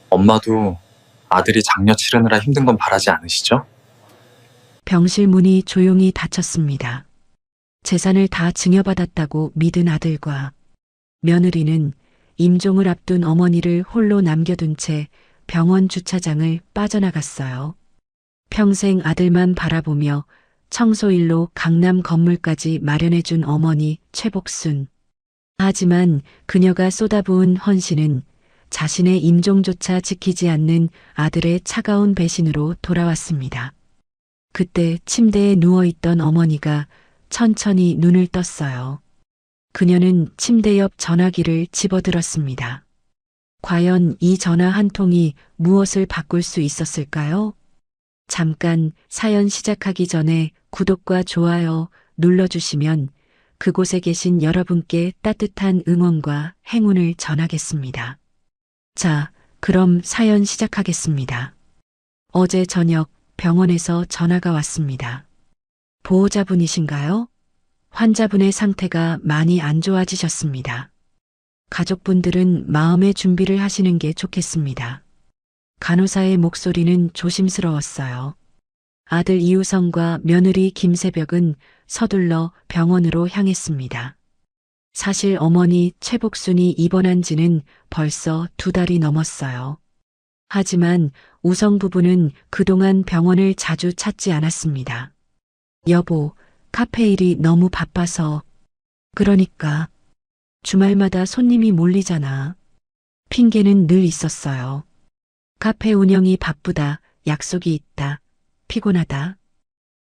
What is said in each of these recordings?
엄마도 아들이 장려 치르느라 힘든 건 바라지 않으시죠? 병실 문이 조용히 닫혔습니다. 재산을 다 증여받았다고 믿은 아들과 며느리는 임종을 앞둔 어머니를 홀로 남겨둔 채 병원 주차장을 빠져나갔어요. 평생 아들만 바라보며 청소일로 강남 건물까지 마련해준 어머니 최복순. 하지만 그녀가 쏟아부은 헌신은 자신의 임종조차 지키지 않는 아들의 차가운 배신으로 돌아왔습니다. 그때 침대에 누워있던 어머니가 천천히 눈을 떴어요. 그녀는 침대 옆 전화기를 집어들었습니다. 과연 이 전화 한 통이 무엇을 바꿀 수 있었을까요? 잠깐 사연 시작하기 전에 구독과 좋아요 눌러주시면 그곳에 계신 여러분께 따뜻한 응원과 행운을 전하겠습니다. 자, 그럼 사연 시작하겠습니다. 어제 저녁 병원에서 전화가 왔습니다. 보호자분이신가요? 환자분의 상태가 많이 안 좋아지셨습니다. 가족분들은 마음의 준비를 하시는 게 좋겠습니다. 간호사의 목소리는 조심스러웠어요. 아들 이우성과 며느리 김새벽은 서둘러 병원으로 향했습니다. 사실 어머니 최복순이 입원한 지는 벌써 2달이 넘었어요. 하지만 우성 부부는 그동안 병원을 자주 찾지 않았습니다. 여보, 카페 일이 너무 바빠서. 그러니까 주말마다 손님이 몰리잖아. 핑계는 늘 있었어요. 카페 운영이 바쁘다, 약속이 있다, 피곤하다.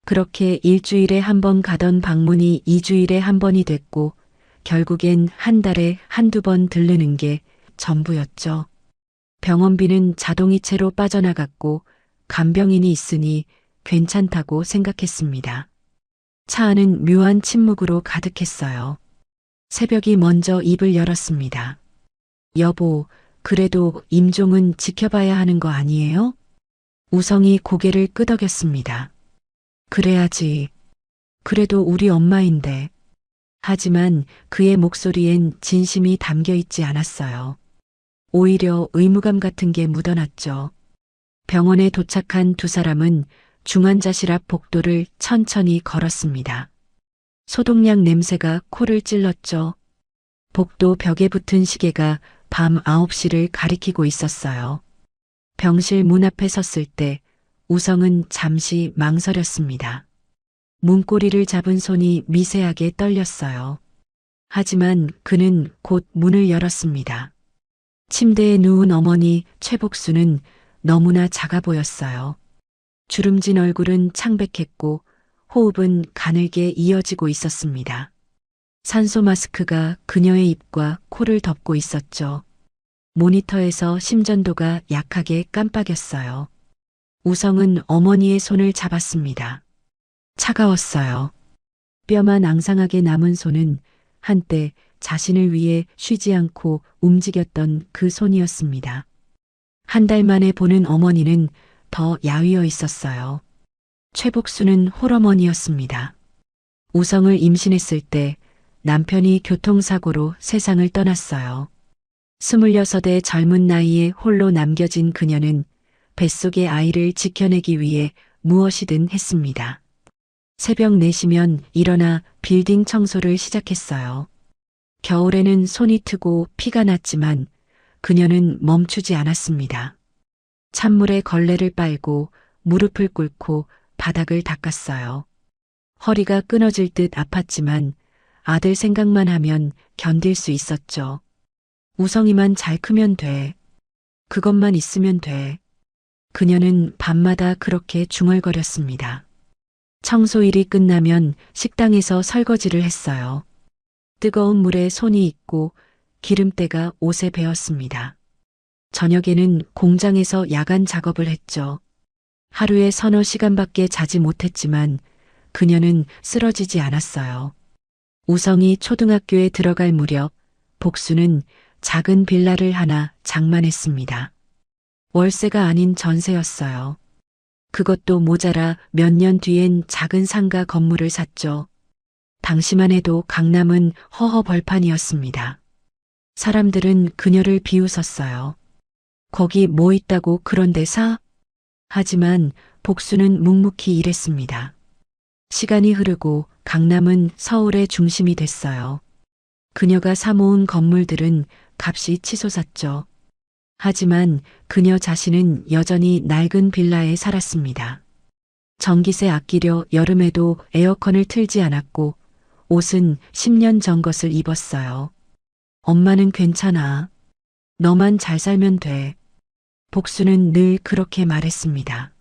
그렇게 일주일에 한 번 가던 방문이 2주일에 한 번이 됐고 결국엔 한 달에 한두 번 들르는 게 전부였죠. 병원비는 자동이체로 빠져나갔고 간병인이 있으니 괜찮다고 생각했습니다. 차 안은 묘한 침묵으로 가득했어요. 새벽이 먼저 입을 열었습니다. 여보, 그래도 임종은 지켜봐야 하는 거 아니에요? 우성이 고개를 끄덕였습니다. 그래야지. 그래도 우리 엄마인데. 하지만 그의 목소리엔 진심이 담겨 있지 않았어요. 오히려 의무감 같은 게 묻어났죠. 병원에 도착한 두 사람은 중환자실 앞 복도를 천천히 걸었습니다. 소독약 냄새가 코를 찔렀죠. 복도 벽에 붙은 시계가 밤 9시를 가리키고 있었어요. 병실 문 앞에 섰을 때 우성은 잠시 망설였습니다. 문고리를 잡은 손이 미세하게 떨렸어요. 하지만 그는 곧 문을 열었습니다. 침대에 누운 어머니 최복수는 너무나 작아 보였어요. 주름진 얼굴은 창백했고 호흡은 가늘게 이어지고 있었습니다. 산소 마스크가 그녀의 입과 코를 덮고 있었죠. 모니터에서 심전도가 약하게 깜빡였어요. 우성은 어머니의 손을 잡았습니다. 차가웠어요. 뼈만 앙상하게 남은 손은 한때 자신을 위해 쉬지 않고 움직였던 그 손이었습니다. 한 달 만에 보는 어머니는 더 야위어 있었어요. 최복수는 홀어머니였습니다. 우성을 임신했을 때 남편이 교통사고로 세상을 떠났어요. 26의 젊은 나이에 홀로 남겨진 그녀는 뱃속의 아이를 지켜내기 위해 무엇이든 했습니다. 새벽 4시면 일어나 빌딩 청소를 시작했어요. 겨울에는 손이 트고 피가 났지만 그녀는 멈추지 않았습니다. 찬물에 걸레를 빨고 무릎을 꿇고 바닥을 닦았어요. 허리가 끊어질 듯 아팠지만 아들 생각만 하면 견딜 수 있었죠. 우성이만 잘 크면 돼. 그것만 있으면 돼. 그녀는 밤마다 그렇게 중얼거렸습니다. 청소일이 끝나면 식당에서 설거지를 했어요. 뜨거운 물에 손이 익고 기름때가 옷에 배었습니다. 저녁에는 공장에서 야간 작업을 했죠. 하루에 서너 시간밖에 자지 못했지만 그녀는 쓰러지지 않았어요. 우성이 초등학교에 들어갈 무렵 복수는 작은 빌라를 하나 장만했습니다. 월세가 아닌 전세였어요. 그것도 모자라 몇 년 뒤엔 작은 상가 건물을 샀죠. 당시만 해도 강남은 허허벌판이었습니다. 사람들은 그녀를 비웃었어요. 거기 뭐 있다고 그런 데 사? 하지만 복수는 묵묵히 일했습니다. 시간이 흐르고 강남은 서울의 중심이 됐어요. 그녀가 사모은 건물들은 값이 치솟았죠. 하지만 그녀 자신은 여전히 낡은 빌라에 살았습니다. 전기세 아끼려 여름에도 에어컨을 틀지 않았고 옷은 10년 전 것을 입었어요. 엄마는 괜찮아. 너만 잘 살면 돼. 복수는 늘 그렇게 말했습니다.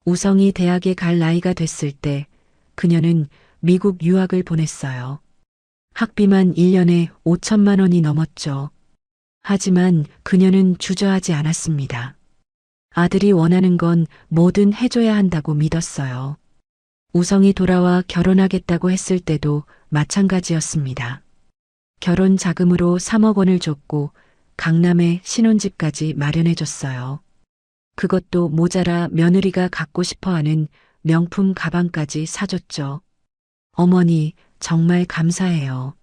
우성이 대학에 갈 나이가 됐을 때 그녀는 미국 유학을 보냈어요. 학비만 1년에 5천만 원이 넘었죠. 하지만 그녀는 주저하지 않았습니다. 아들이 원하는 건 뭐든 해줘야 한다고 믿었어요. 우성이 돌아와 결혼하겠다고 했을 때도 마찬가지였습니다. 결혼 자금으로 3억 원을 줬고 강남에 신혼집까지 마련해줬어요. 그것도 모자라 며느리가 갖고 싶어하는 명품 가방까지 사줬죠. 어머니, 정말 감사해요.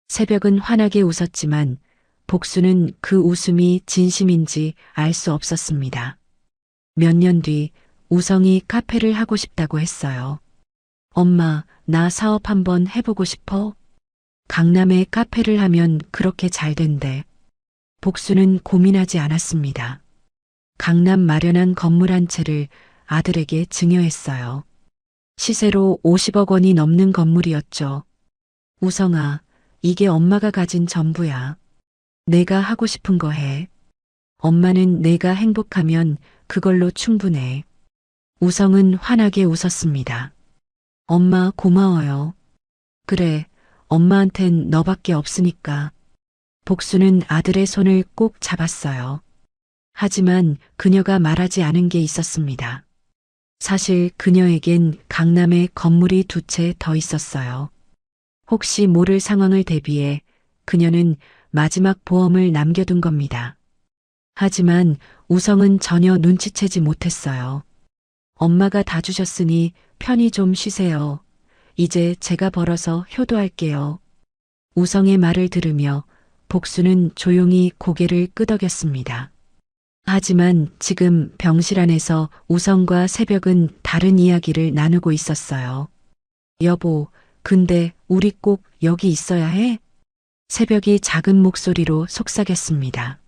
새벽은 환하게 웃었지만 복수는 그 웃음이 진심인지 알 수 없었습니다. 몇 년 뒤 우성이 카페를 하고 싶다고 했어요. 엄마, 나 사업 한번 해보고 싶어? 강남에 카페를 하면 그렇게 잘 된대. 복수는 고민하지 않았습니다. 강남 마련한 건물 한 채를 아들에게 증여했어요. 시세로 50억 원이 넘는 건물이었죠. 우성아, 이게 엄마가 가진 전부야. 내가 하고 싶은 거 해. 엄마는 내가 행복하면 그걸로 충분해. 우성은 환하게 웃었습니다. 엄마 고마워요. 그래, 엄마한텐 너밖에 없으니까. 복수는 아들의 손을 꼭 잡았어요. 하지만 그녀가 말하지 않은 게 있었습니다. 사실 그녀에겐 강남에 건물이 2채 더 있었어요. 혹시 모를 상황을 대비해 그녀는 마지막 보험을 남겨둔 겁니다. 하지만 우성은 전혀 눈치채지 못했어요. 엄마가 다 주셨으니 편히 좀 쉬세요. 이제 제가 벌어서 효도할게요. 우성의 말을 들으며 복수는 조용히 고개를 끄덕였습니다. 하지만 지금 병실 안에서 우성과 새벽은 다른 이야기를 나누고 있었어요. 여보, 근데 우리 꼭 여기 있어야 해? 새벽이 작은 목소리로 속삭였습니다.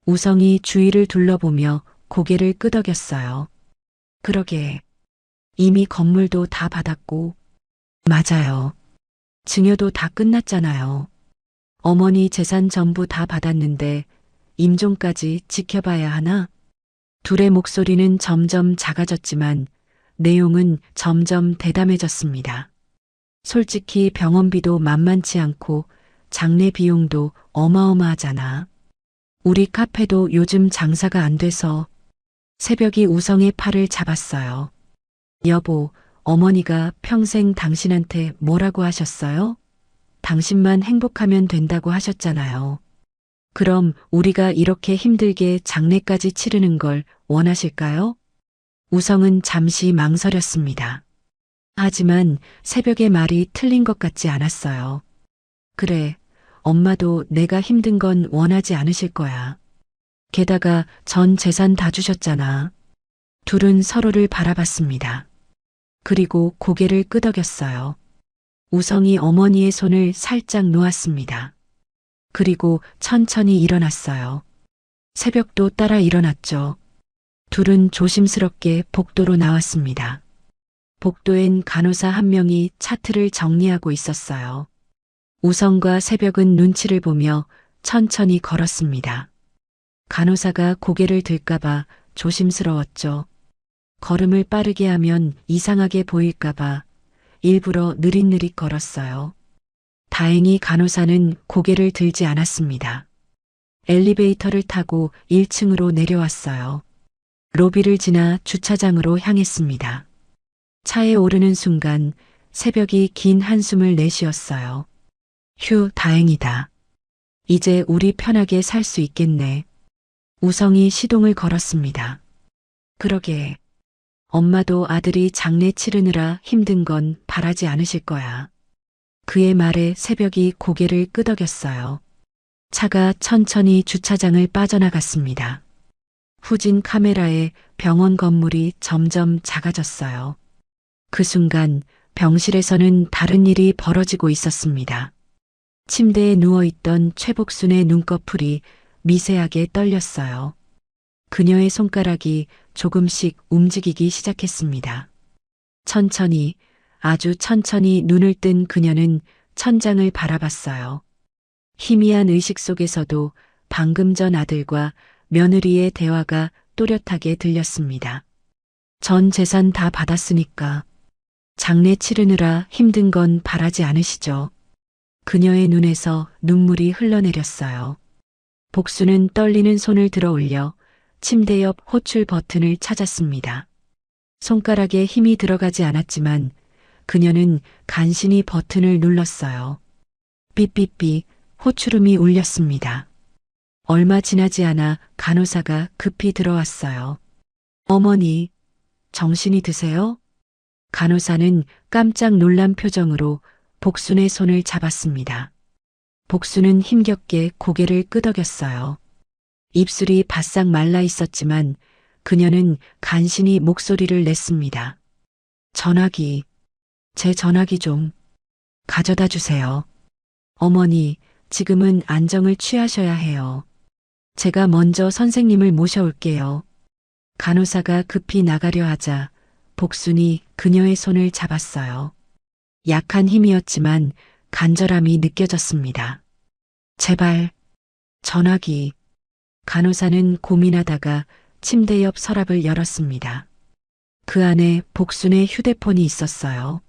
우성이 주위를 둘러보며 고개를 끄덕였어요. 그러게. 이미 건물도 다 받았고. 맞아요. 증여도 다 끝났잖아요. 어머니 재산 전부 다 받았는데 임종까지 지켜봐야 하나? 둘의 목소리는 점점 작아졌지만 내용은 점점 대담해졌습니다. 솔직히 병원비도 만만치 않고 장례 비용도 어마어마하잖아. 우리 카페도 요즘 장사가 안 돼서. 새벽이 우성의 팔을 잡았어요. 여보, 어머니가 평생 당신한테 뭐라고 하셨어요? 당신만 행복하면 된다고 하셨잖아요. 그럼 우리가 이렇게 힘들게 장례까지 치르는 걸 원하실까요? 우성은 잠시 망설였습니다. 하지만 새벽의 말이 틀린 것 같지 않았어요. 그래, 엄마도 내가 힘든 건 원하지 않으실 거야. 게다가 전 재산 다 주셨잖아. 둘은 서로를 바라봤습니다. 그리고 고개를 끄덕였어요. 우성이 어머니의 손을 살짝 놓았습니다. 그리고 천천히 일어났어요. 새벽도 따라 일어났죠. 둘은 조심스럽게 복도로 나왔습니다. 복도엔 간호사 한 명이 차트를 정리하고 있었어요. 우성과 새벽은 눈치를 보며 천천히 걸었습니다. 간호사가 고개를 들까봐 조심스러웠죠. 걸음을 빠르게 하면 이상하게 보일까봐 일부러 느릿느릿 걸었어요. 다행히 간호사는 고개를 들지 않았습니다. 엘리베이터를 타고 1층으로 내려왔어요. 로비를 지나 주차장으로 향했습니다. 차에 오르는 순간 새벽이 긴 한숨을 내쉬었어요. 휴, 다행이다. 이제 우리 편하게 살 수 있겠네. 우성이 시동을 걸었습니다. 그러게. 엄마도 아들이 장례 치르느라 힘든 건 바라지 않으실 거야. 그의 말에 새벽이 고개를 끄덕였어요. 차가 천천히 주차장을 빠져나갔습니다. 후진 카메라에 병원 건물이 점점 작아졌어요. 그 순간 병실에서는 다른 일이 벌어지고 있었습니다. 침대에 누워있던 최복순의 눈꺼풀이 미세하게 떨렸어요. 그녀의 손가락이 조금씩 움직이기 시작했습니다. 천천히, 아주 천천히 눈을 뜬 그녀는 천장을 바라봤어요. 희미한 의식 속에서도 방금 전 아들과 며느리의 대화가 또렷하게 들렸습니다. 전 재산 다 받았으니까 장례 치르느라 힘든 건 바라지 않으시죠? 그녀의 눈에서 눈물이 흘러내렸어요. 복수는 떨리는 손을 들어 올려 침대 옆 호출 버튼을 찾았습니다. 손가락에 힘이 들어가지 않았지만 그녀는 간신히 버튼을 눌렀어요. 삐삐삐 호출음이 울렸습니다. 얼마 지나지 않아 간호사가 급히 들어왔어요. 어머니, 정신이 드세요? 간호사는 깜짝 놀란 표정으로 복순의 손을 잡았습니다. 복순은 힘겹게 고개를 끄덕였어요. 입술이 바싹 말라 있었지만 그녀는 간신히 목소리를 냈습니다. 전화기, 제 전화기 좀 가져다 주세요. 어머니, 지금은 안정을 취하셔야 해요. 제가 먼저 선생님을 모셔올게요. 간호사가 급히 나가려 하자 복순이 그녀의 손을 잡았어요. 약한 힘이었지만 간절함이 느껴졌습니다. 제발, 전화기. 간호사는 고민하다가 침대 옆 서랍을 열었습니다. 그 안에 복순의 휴대폰이 있었어요.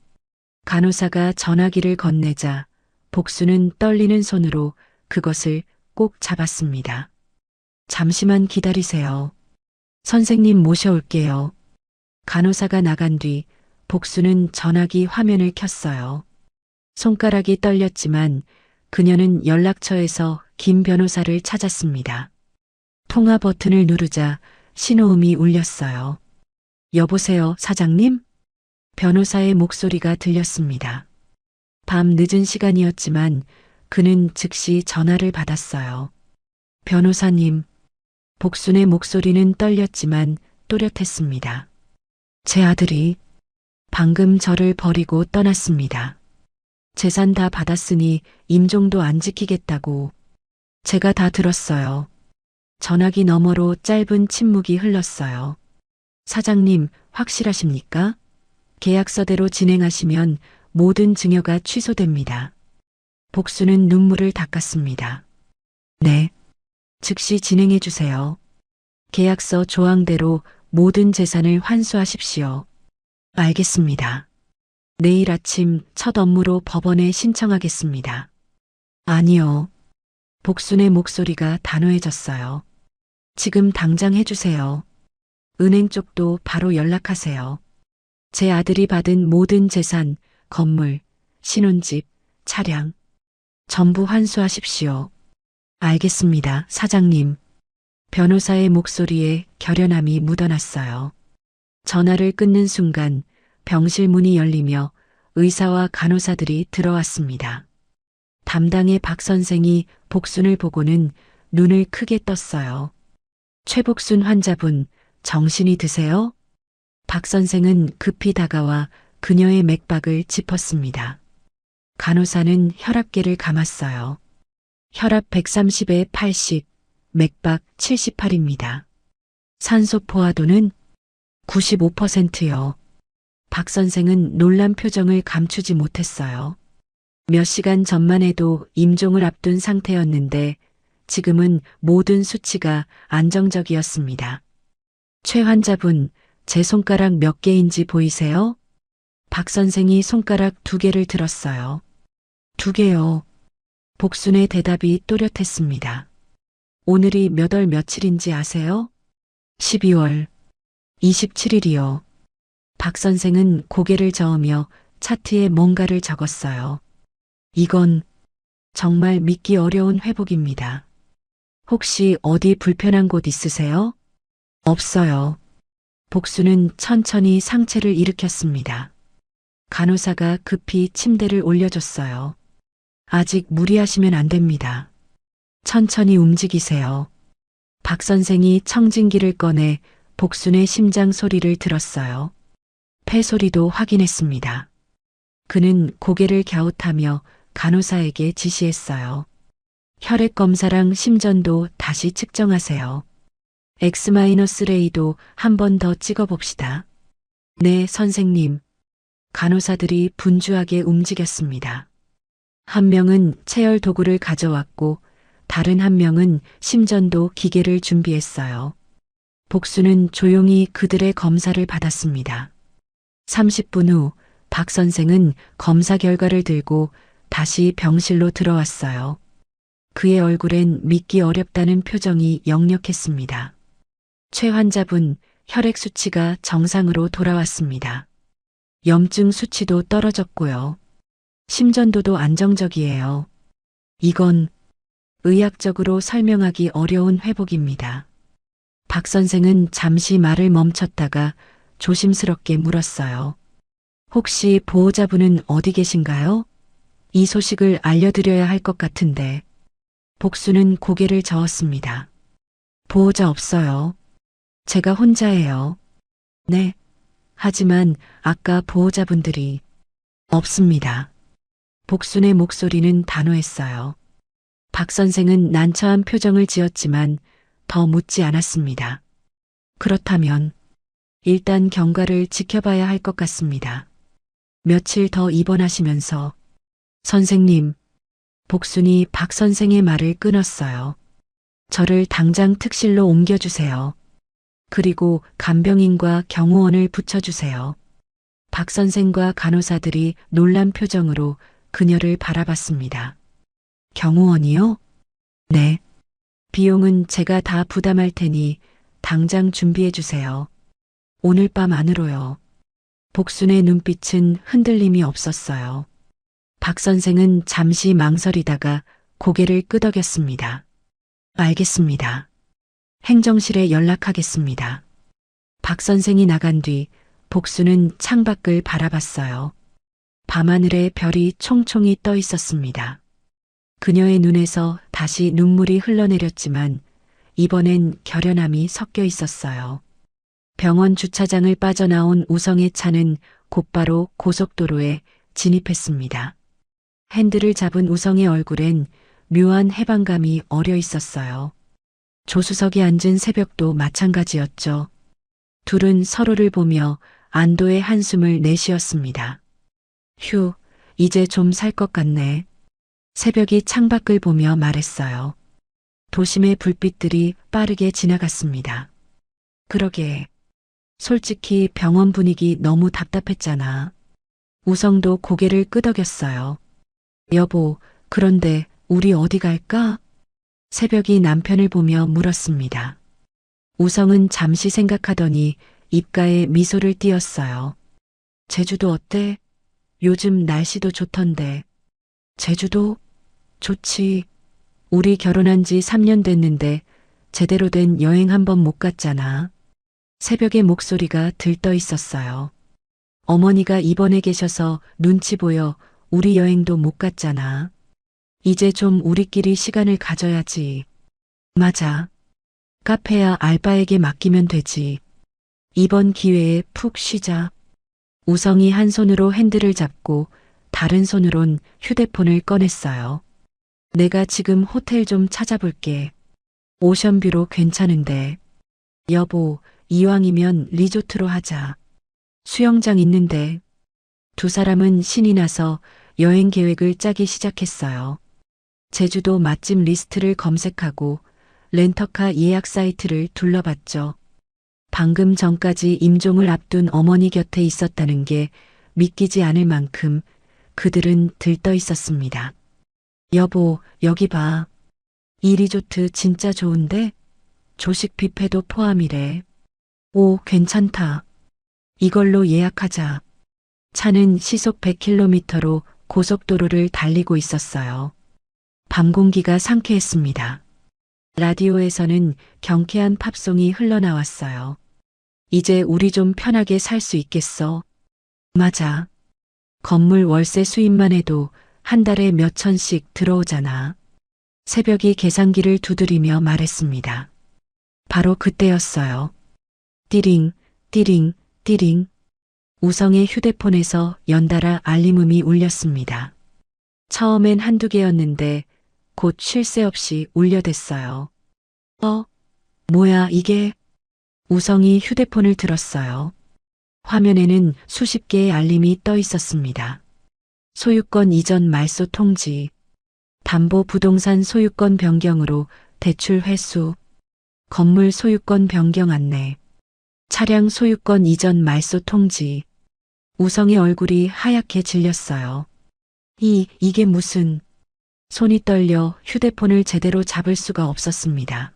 간호사가 전화기를 건네자 복순은 떨리는 손으로 그것을 꼭 잡았습니다. 잠시만 기다리세요. 선생님 모셔올게요. 간호사가 나간 뒤 복순은 전화기 화면을 켰어요. 손가락이 떨렸지만 그녀는 연락처에서 김 변호사를 찾았습니다. 통화 버튼을 누르자 신호음이 울렸어요. 여보세요, 사장님? 변호사의 목소리가 들렸습니다. 밤 늦은 시간이었지만 그는 즉시 전화를 받았어요. 변호사님, 복순의 목소리는 떨렸지만 또렷했습니다. 제 아들이 방금 저를 버리고 떠났습니다. 재산 다 받았으니 임종도 안 지키겠다고. 제가 다 들었어요. 전화기 너머로 짧은 침묵이 흘렀어요. 사장님, 확실하십니까? 계약서대로 진행하시면 모든 증여가 취소됩니다. 복수는 눈물을 닦았습니다. 네. 즉시 진행해 주세요. 계약서 조항대로 모든 재산을 환수하십시오. 알겠습니다. 내일 아침 첫 업무로 법원에 신청하겠습니다. 아니요. 복순의 목소리가 단호해졌어요. 지금 당장 해주세요. 은행 쪽도 바로 연락하세요. 제 아들이 받은 모든 재산, 건물, 신혼집, 차량, 전부 환수하십시오. 알겠습니다, 사장님. 변호사의 목소리에 결연함이 묻어났어요. 전화를 끊는 순간 병실 문이 열리며 의사와 간호사들이 들어왔습니다. 담당의 박 선생이 복순을 보고는 눈을 크게 떴어요. 최복순 환자분, 정신이 드세요? 박 선생은 급히 다가와 그녀의 맥박을 짚었습니다. 간호사는 혈압계를 감았어요. 혈압 130에 80, 맥박 78입니다. 산소 포화도는 95%요. 박 선생은 놀란 표정을 감추지 못했어요. 몇 시간 전만 해도 임종을 앞둔 상태였는데 지금은 모든 수치가 안정적이었습니다. 최 환자분, 제 손가락 몇 개인지 보이세요? 박 선생이 손가락 2개를 들었어요. 2개요. 복순의 대답이 또렷했습니다. 오늘이 몇 월 며칠인지 아세요? 12월 27일이요. 박 선생은 고개를 저으며 차트에 뭔가를 적었어요. 이건 정말 믿기 어려운 회복입니다. 혹시 어디 불편한 곳 있으세요? 없어요. 복수는 천천히 상체를 일으켰습니다. 간호사가 급히 침대를 올려줬어요. 아직 무리하시면 안 됩니다. 천천히 움직이세요. 박 선생이 청진기를 꺼내 복순의 심장 소리를 들었어요. 폐소리도 확인했습니다. 그는 고개를 갸웃하며 간호사에게 지시했어요. 혈액 검사랑 심전도 다시 측정하세요. X-레이도 한 번 더 찍어봅시다. 네, 선생님. 간호사들이 분주하게 움직였습니다. 한 명은 체열 도구를 가져왔고 다른 한 명은 심전도 기계를 준비했어요. 복수는 조용히 그들의 검사를 받았습니다. 30분 후 박 선생은 검사 결과를 들고 다시 병실로 들어왔어요. 그의 얼굴엔 믿기 어렵다는 표정이 역력했습니다. 최 환자분 혈액 수치가 정상으로 돌아왔습니다. 염증 수치도 떨어졌고요. 심전도도 안정적이에요. 이건 의학적으로 설명하기 어려운 회복입니다. 박 선생은 잠시 말을 멈췄다가 조심스럽게 물었어요. 혹시 보호자분은 어디 계신가요? 이 소식을 알려드려야 할 것 같은데. 복수는 고개를 저었습니다. 보호자 없어요. 제가 혼자예요. 네. 하지만 아까 보호자분들이 없습니다. 복순의 목소리는 단호했어요. 박 선생은 난처한 표정을 지었지만 더 묻지 않았습니다. 그렇다면 일단 경과를 지켜봐야 할 것 같습니다. 며칠 더 입원하시면서 선생님, 복순이 박 선생의 말을 끊었어요. 저를 당장 특실로 옮겨주세요. 그리고 간병인과 경호원을 붙여주세요. 박 선생과 간호사들이 놀란 표정으로 그녀를 바라봤습니다. 경호원이요? 네. 비용은 제가 다 부담할 테니 당장 준비해 주세요. 오늘 밤 안으로요. 복순의 눈빛은 흔들림이 없었어요. 박 선생은 잠시 망설이다가 고개를 끄덕였습니다. 알겠습니다. 행정실에 연락하겠습니다. 박 선생이 나간 뒤 복수는 창밖을 바라봤어요. 밤하늘에 별이 총총히 떠 있었습니다. 그녀의 눈에서 다시 눈물이 흘러내렸지만 이번엔 결연함이 섞여 있었어요. 병원 주차장을 빠져나온 우성의 차는 곧바로 고속도로에 진입했습니다. 핸들을 잡은 우성의 얼굴엔 묘한 해방감이 어려 있었어요. 조수석에 앉은 새벽도 마찬가지였죠. 둘은 서로를 보며 안도의 한숨을 내쉬었습니다. 휴, 이제 좀 살 것 같네. 새벽이 창밖을 보며 말했어요. 도심의 불빛들이 빠르게 지나갔습니다. 그러게. 솔직히 병원 분위기 너무 답답했잖아. 우성도 고개를 끄덕였어요. 여보, 그런데 우리 어디 갈까? 새벽이 남편을 보며 물었습니다. 우성은 잠시 생각하더니 입가에 미소를 띄었어요. 제주도 어때? 요즘 날씨도 좋던데. 제주도? 좋지. 우리 결혼한 지 3년 됐는데 제대로 된 여행 한 번 못 갔잖아. 새벽의 목소리가 들떠 있었어요. 어머니가 입원해 계셔서 눈치 보여 우리 여행도 못 갔잖아. 이제 좀 우리끼리 시간을 가져야지. 맞아. 카페야 알바에게 맡기면 되지. 이번 기회에 푹 쉬자. 우성이 한 손으로 핸들을 잡고 다른 손으론 휴대폰을 꺼냈어요. 내가 지금 호텔 좀 찾아볼게. 오션뷰로 괜찮은데. 여보, 이왕이면 리조트로 하자. 수영장 있는데. 두 사람은 신이 나서 여행 계획을 짜기 시작했어요. 제주도 맛집 리스트를 검색하고 렌터카 예약 사이트를 둘러봤죠. 방금 전까지 임종을 앞둔 어머니 곁에 있었다는 게 믿기지 않을 만큼 그들은 들떠 있었습니다. 여보, 여기 봐. 이 리조트 진짜 좋은데? 조식 뷔페도 포함이래. 오, 괜찮다. 이걸로 예약하자. 차는 시속 100km로 고속도로를 달리고 있었어요. 밤 공기가 상쾌했습니다. 라디오에서는 경쾌한 팝송이 흘러나왔어요. 이제 우리 좀 편하게 살 수 있겠어. 맞아. 건물 월세 수입만 해도 한 달에 몇 천씩 들어오잖아. 새벽이 계산기를 두드리며 말했습니다. 바로 그때였어요. 띠링, 띠링, 띠링. 우성의 휴대폰에서 연달아 알림음이 울렸습니다. 처음엔 한두 개였는데 곧 쉴 새 없이 울려댔어요. 뭐야 이게? 우성이 휴대폰을 들었어요. 화면에는 수십 개의 알림이 떠 있었습니다. 소유권 이전 말소 통지, 담보 부동산 소유권 변경으로 대출 회수, 건물 소유권 변경 안내, 차량 소유권 이전 말소 통지. 우성의 얼굴이 하얗게 질렸어요. 이게 무슨... 손이 떨려 휴대폰을 제대로 잡을 수가 없었습니다.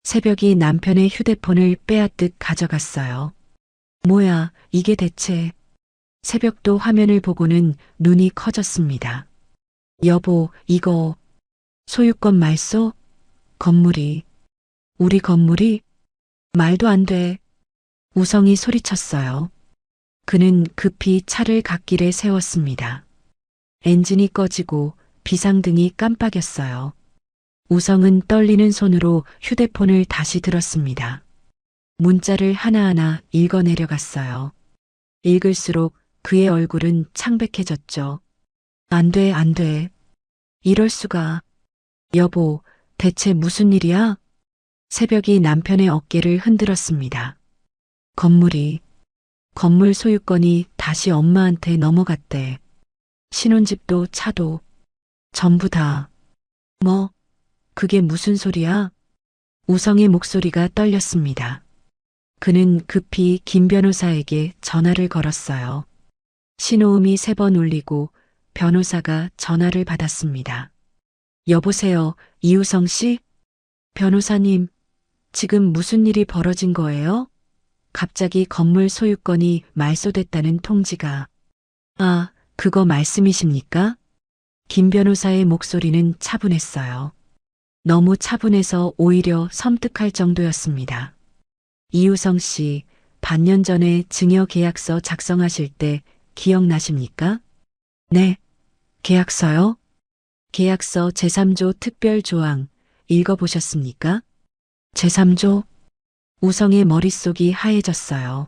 새벽이 남편의 휴대폰을 빼앗듯 가져갔어요. 뭐야, 이게 대체... 새벽도 화면을 보고는 눈이 커졌습니다. 여보, 이거... 소유권 말소? 건물이... 우리 건물이? 말도 안 돼. 우성이 소리쳤어요. 그는 급히 차를 갓길에 세웠습니다. 엔진이 꺼지고 비상등이 깜빡였어요. 우성은 떨리는 손으로 휴대폰을 다시 들었습니다. 문자를 하나하나 읽어내려갔어요. 읽을수록 그의 얼굴은 창백해졌죠. 안 돼, 안 돼. 이럴 수가. 여보, 대체 무슨 일이야? 새벽이 남편의 어깨를 흔들었습니다. 건물 소유권이 다시 엄마한테 넘어갔대. 신혼집도 차도 전부 다. 뭐, 그게 무슨 소리야? 우성의 목소리가 떨렸습니다. 그는 급히 김 변호사에게 전화를 걸었어요. 신호음이 3번 울리고 변호사가 전화를 받았습니다. 여보세요, 이우성 씨? 변호사님, 지금 무슨 일이 벌어진 거예요? 갑자기 건물 소유권이 말소됐다는 통지가. 아, 그거 말씀이십니까? 김 변호사의 목소리는 차분했어요. 너무 차분해서 오히려 섬뜩할 정도였습니다. 이우성 씨, 반년 전에 증여계약서 작성하실 때 기억나십니까? 네. 계약서요? 계약서 제3조 특별조항 읽어보셨습니까? 제3조? 우성의 머릿속이 하얘졌어요.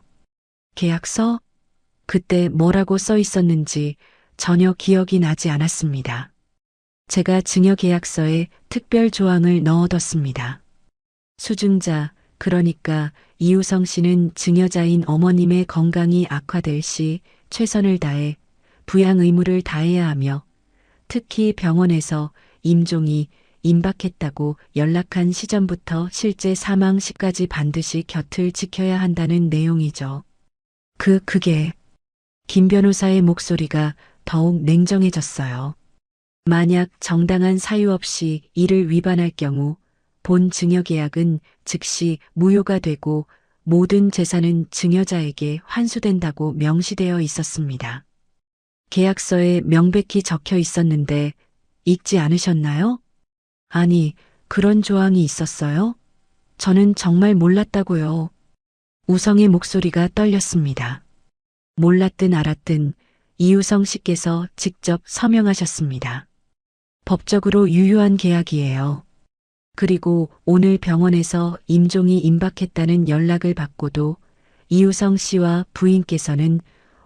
계약서? 그때 뭐라고 써 있었는지 전혀 기억이 나지 않았습니다. 제가 증여계약서에 특별조항을 넣어뒀습니다. 수증자, 그러니까 이우성 씨는 증여자인 어머님의 건강이 악화될 시 최선을 다해 부양 의무를 다해야 하며 특히 병원에서 임종이 임박했다고 연락한 시점부터 실제 사망 시까지 반드시 곁을 지켜야 한다는 내용이죠. 그게... 김 변호사의 목소리가 더욱 냉정해졌어요. 만약 정당한 사유 없이 이를 위반할 경우 본 증여계약은 즉시 무효가 되고 모든 재산은 증여자에게 환수된다고 명시되어 있었습니다. 계약서에 명백히 적혀 있었는데 읽지 않으셨나요? 아니, 그런 조항이 있었어요? 저는 정말 몰랐다고요. 우성의 목소리가 떨렸습니다. 몰랐든 알았든 이우성 씨께서 직접 서명하셨습니다. 법적으로 유효한 계약이에요. 그리고 오늘 병원에서 임종이 임박했다는 연락을 받고도 이우성 씨와 부인께서는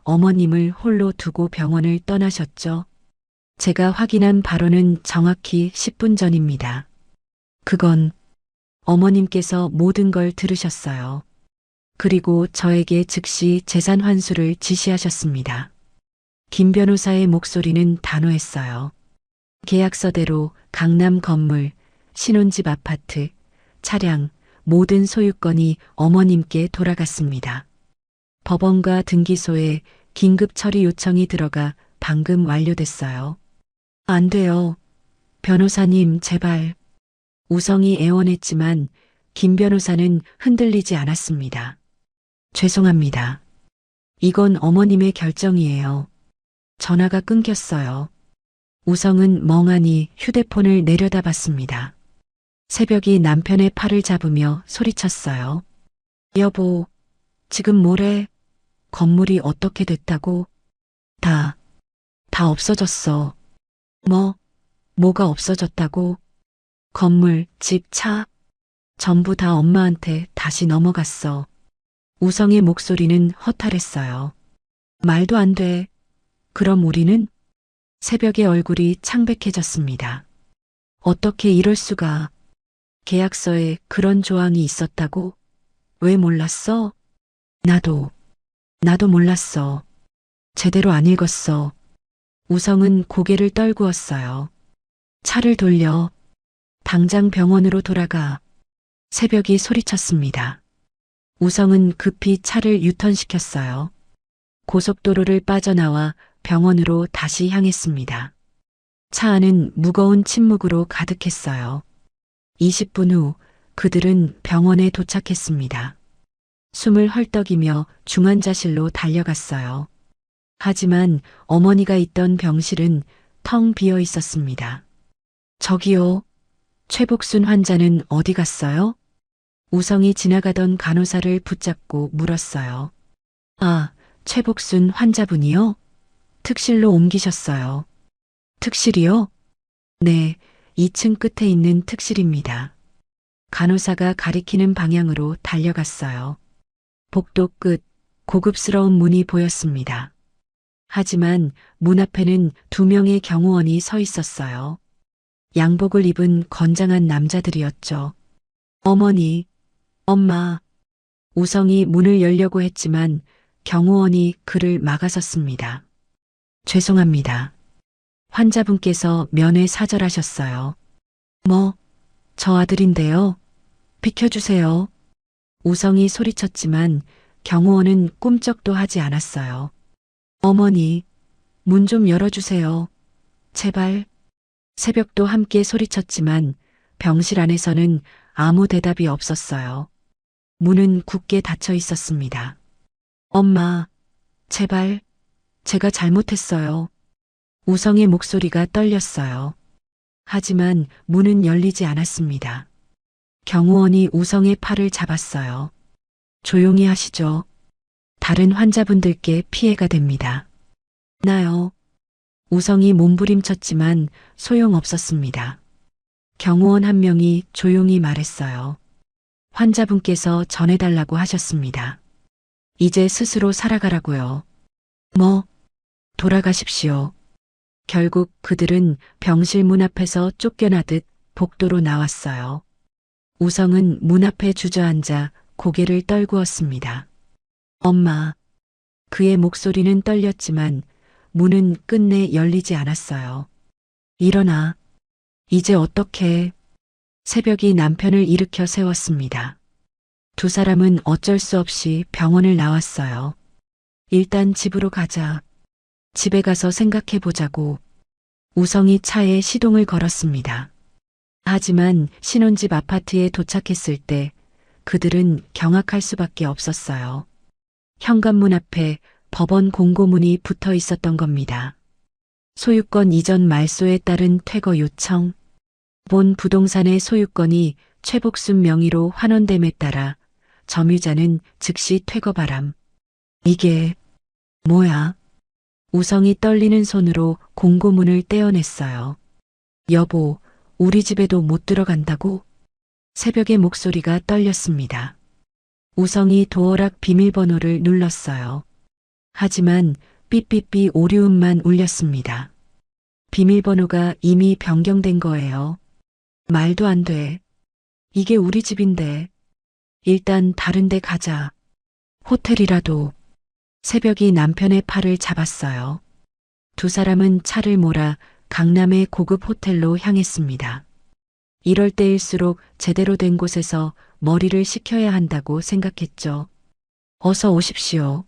어머님을 홀로 두고 병원을 떠나셨죠. 제가 확인한 바로는 정확히 10분 전입니다. 그건 어머님께서 모든 걸 들으셨어요. 그리고 저에게 즉시 재산 환수를 지시하셨습니다. 김 변호사의 목소리는 단호했어요. 계약서대로 강남 건물, 신혼집 아파트, 차량, 모든 소유권이 어머님께 돌아갔습니다. 법원과 등기소에 긴급 처리 요청이 들어가 방금 완료됐어요. 안 돼요. 변호사님, 제발. 우성이 애원했지만 김 변호사는 흔들리지 않았습니다. 죄송합니다. 이건 어머님의 결정이에요. 전화가 끊겼어요. 우성은 멍하니 휴대폰을 내려다봤습니다. 새벽이 남편의 팔을 잡으며 소리쳤어요. 여보, 지금 뭐래? 건물이 어떻게 됐다고? 다 없어졌어. 뭐가 없어졌다고? 건물, 집, 차? 전부 다 엄마한테 다시 넘어갔어. 우성의 목소리는 허탈했어요. 말도 안 돼. 그럼 우리는? 새벽에 얼굴이 창백해졌습니다. 어떻게 이럴 수가. 계약서에 그런 조항이 있었다고? 왜 몰랐어? 나도 몰랐어. 제대로 안 읽었어. 우성은 고개를 떨구었어요. 차를 돌려. 당장 병원으로 돌아가. 새벽이 소리쳤습니다. 우성은 급히 차를 유턴시켰어요. 고속도로를 빠져나와 병원으로 다시 향했습니다. 차 안은 무거운 침묵으로 가득했어요. 20분 후 그들은 병원에 도착했습니다. 숨을 헐떡이며 중환자실로 달려갔어요. 하지만 어머니가 있던 병실은 텅 비어 있었습니다. 저기요, 최복순 환자는 어디 갔어요? 우성이 지나가던 간호사를 붙잡고 물었어요. 아, 최복순 환자분이요? 특실로 옮기셨어요. 특실이요? 네, 2층 끝에 있는 특실입니다. 간호사가 가리키는 방향으로 달려갔어요. 복도 끝 고급스러운 문이 보였습니다. 하지만 문 앞에는 2명의 경호원이 서 있었어요. 양복을 입은 건장한 남자들이었죠. 어머니, 엄마. 우성이 문을 열려고 했지만 경호원이 그를 막아섰습니다. 죄송합니다. 환자분께서 면회 사절하셨어요. 저 아들인데요. 비켜주세요. 우성이 소리쳤지만 경호원은 꿈쩍도 하지 않았어요. 어머니, 문 좀 열어주세요. 제발. 새벽도 함께 소리쳤지만 병실 안에서는 아무 대답이 없었어요. 문은 굳게 닫혀 있었습니다. 엄마, 제발. 제가 잘못했어요. 우성의 목소리가 떨렸어요. 하지만 문은 열리지 않았습니다. 경호원이 우성의 팔을 잡았어요. 조용히 하시죠. 다른 환자분들께 피해가 됩니다. 나요. 우성이 몸부림쳤지만 소용없었습니다. 경호원 한 명이 조용히 말했어요. 환자분께서 전해달라고 하셨습니다. 이제 스스로 살아가라고요. 돌아가십시오. 결국 그들은 병실 문 앞에서 쫓겨나듯 복도로 나왔어요. 우성은 문 앞에 주저앉아 고개를 떨구었습니다. 엄마. 그의 목소리는 떨렸지만 문은 끝내 열리지 않았어요. 일어나. 이제 어떡해. 새벽이 남편을 일으켜 세웠습니다. 두 사람은 어쩔 수 없이 병원을 나왔어요. 일단 집으로 가자. 집에 가서 생각해 보자고. 우성이 차에 시동을 걸었습니다. 하지만 신혼집 아파트에 도착했을 때 그들은 경악할 수밖에 없었어요. 현관문 앞에 법원 공고문이 붙어 있었던 겁니다. 소유권 이전 말소에 따른 퇴거 요청. 본 부동산의 소유권이 최복순 명의로 환원됨에 따라 점유자는 즉시 퇴거 바람. 이게 뭐야? 우성이 떨리는 손으로 공고문을 떼어냈어요. 여보, 우리 집에도 못 들어간다고? 새벽의 목소리가 떨렸습니다. 우성이 도어락 비밀번호를 눌렀어요. 하지만 삐삐삐 오류음만 울렸습니다. 비밀번호가 이미 변경된 거예요. 말도 안 돼. 이게 우리 집인데. 일단 다른 데 가자. 호텔이라도. 새벽이 남편의 팔을 잡았어요. 두 사람은 차를 몰아 강남의 고급 호텔로 향했습니다. 이럴 때일수록 제대로 된 곳에서 머리를 식혀야 한다고 생각했죠. 어서 오십시오.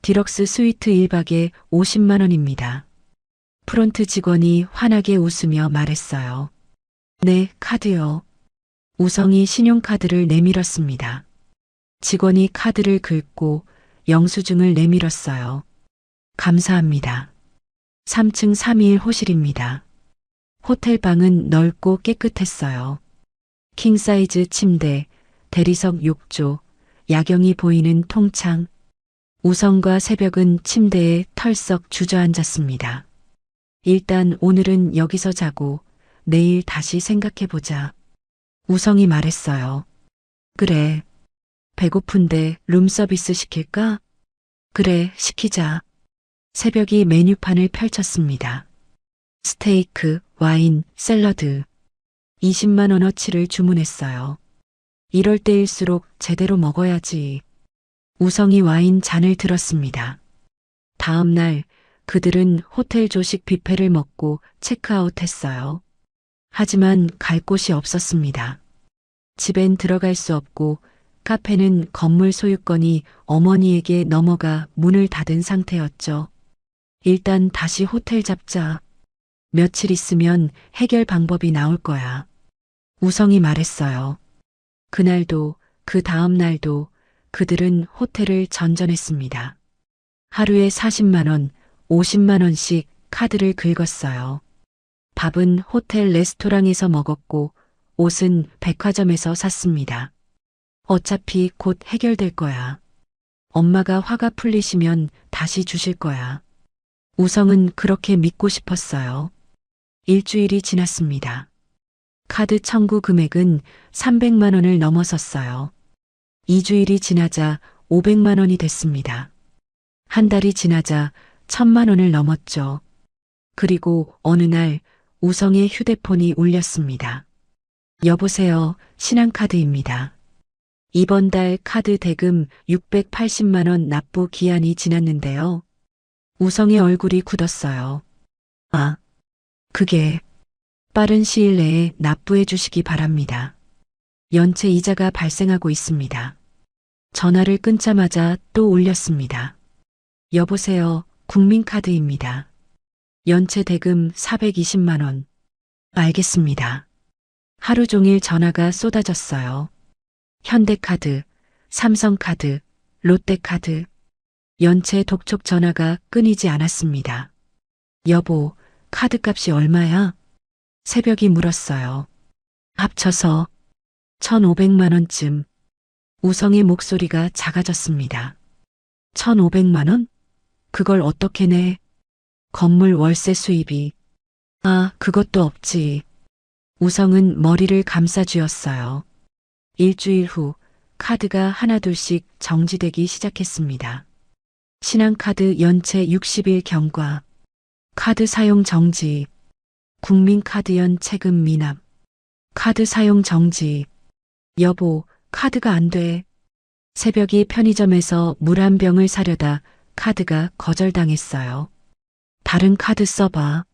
디럭스 스위트 1박에 50만 원입니다. 프론트 직원이 환하게 웃으며 말했어요. 네, 카드요. 우성이 신용카드를 내밀었습니다. 직원이 카드를 긁고 영수증을 내밀었어요. 감사합니다. 3층 321 호실입니다. 호텔 방은 넓고 깨끗했어요. 킹사이즈 침대, 대리석 욕조, 야경이 보이는 통창. 우성과 새벽은 침대에 털썩 주저앉았습니다. 일단 오늘은 여기서 자고 내일 다시 생각해보자. 우성이 말했어요. 그래. 배고픈데 룸서비스 시킬까? 그래, 시키자. 새벽이 메뉴판을 펼쳤습니다. 스테이크, 와인, 샐러드. 20만 원어치를 주문했어요. 이럴 때일수록 제대로 먹어야지. 우성이 와인 잔을 들었습니다. 다음 날 그들은 호텔 조식 뷔페를 먹고 체크아웃했어요. 하지만 갈 곳이 없었습니다. 집엔 들어갈 수 없고 카페는 건물 소유권이 어머니에게 넘어가 문을 닫은 상태였죠. 일단 다시 호텔 잡자. 며칠 있으면 해결 방법이 나올 거야. 우성이 말했어요. 그날도 그 다음 날도 그들은 호텔을 전전했습니다. 하루에 40만 원, 50만 원씩 카드를 긁었어요. 밥은 호텔 레스토랑에서 먹었고 옷은 백화점에서 샀습니다. 어차피 곧 해결될 거야. 엄마가 화가 풀리시면 다시 주실 거야. 우성은 그렇게 믿고 싶었어요. 일주일이 지났습니다. 카드 청구 금액은 300만 원을 넘어섰어요. 2주일이 지나자 500만 원이 됐습니다. 한 달이 지나자 1000만 원을 넘었죠. 그리고 어느 날 우성의 휴대폰이 울렸습니다. 여보세요, 신한카드입니다. 이번 달 카드 대금 680만 원 납부 기한이 지났는데요. 우성의 얼굴이 굳었어요. 아, 그게 빠른 시일 내에 납부해 주시기 바랍니다. 연체 이자가 발생하고 있습니다. 전화를 끊자마자 또 울렸습니다. 여보세요, 국민카드입니다. 연체 대금 420만 원. 알겠습니다. 하루 종일 전화가 쏟아졌어요. 현대카드, 삼성카드, 롯데카드. 연체 독촉 전화가 끊이지 않았습니다. 여보, 카드값이 얼마야? 새벽이 물었어요. 합쳐서 1,500만 원쯤. 우성의 목소리가 작아졌습니다. 1,500만 원? 그걸 어떻게 내? 건물 월세 수입이. 아, 그것도 없지. 우성은 머리를 감싸쥐었어요. 일주일 후 카드가 하나둘씩 정지되기 시작했습니다. 신한카드 연체 60일 경과. 카드 사용 정지. 국민카드연 체금 미납. 카드 사용 정지. 여보, 카드가 안 돼. 새벽이 편의점에서 물 한 병을 사려다 카드가 거절당했어요. 다른 카드 써봐.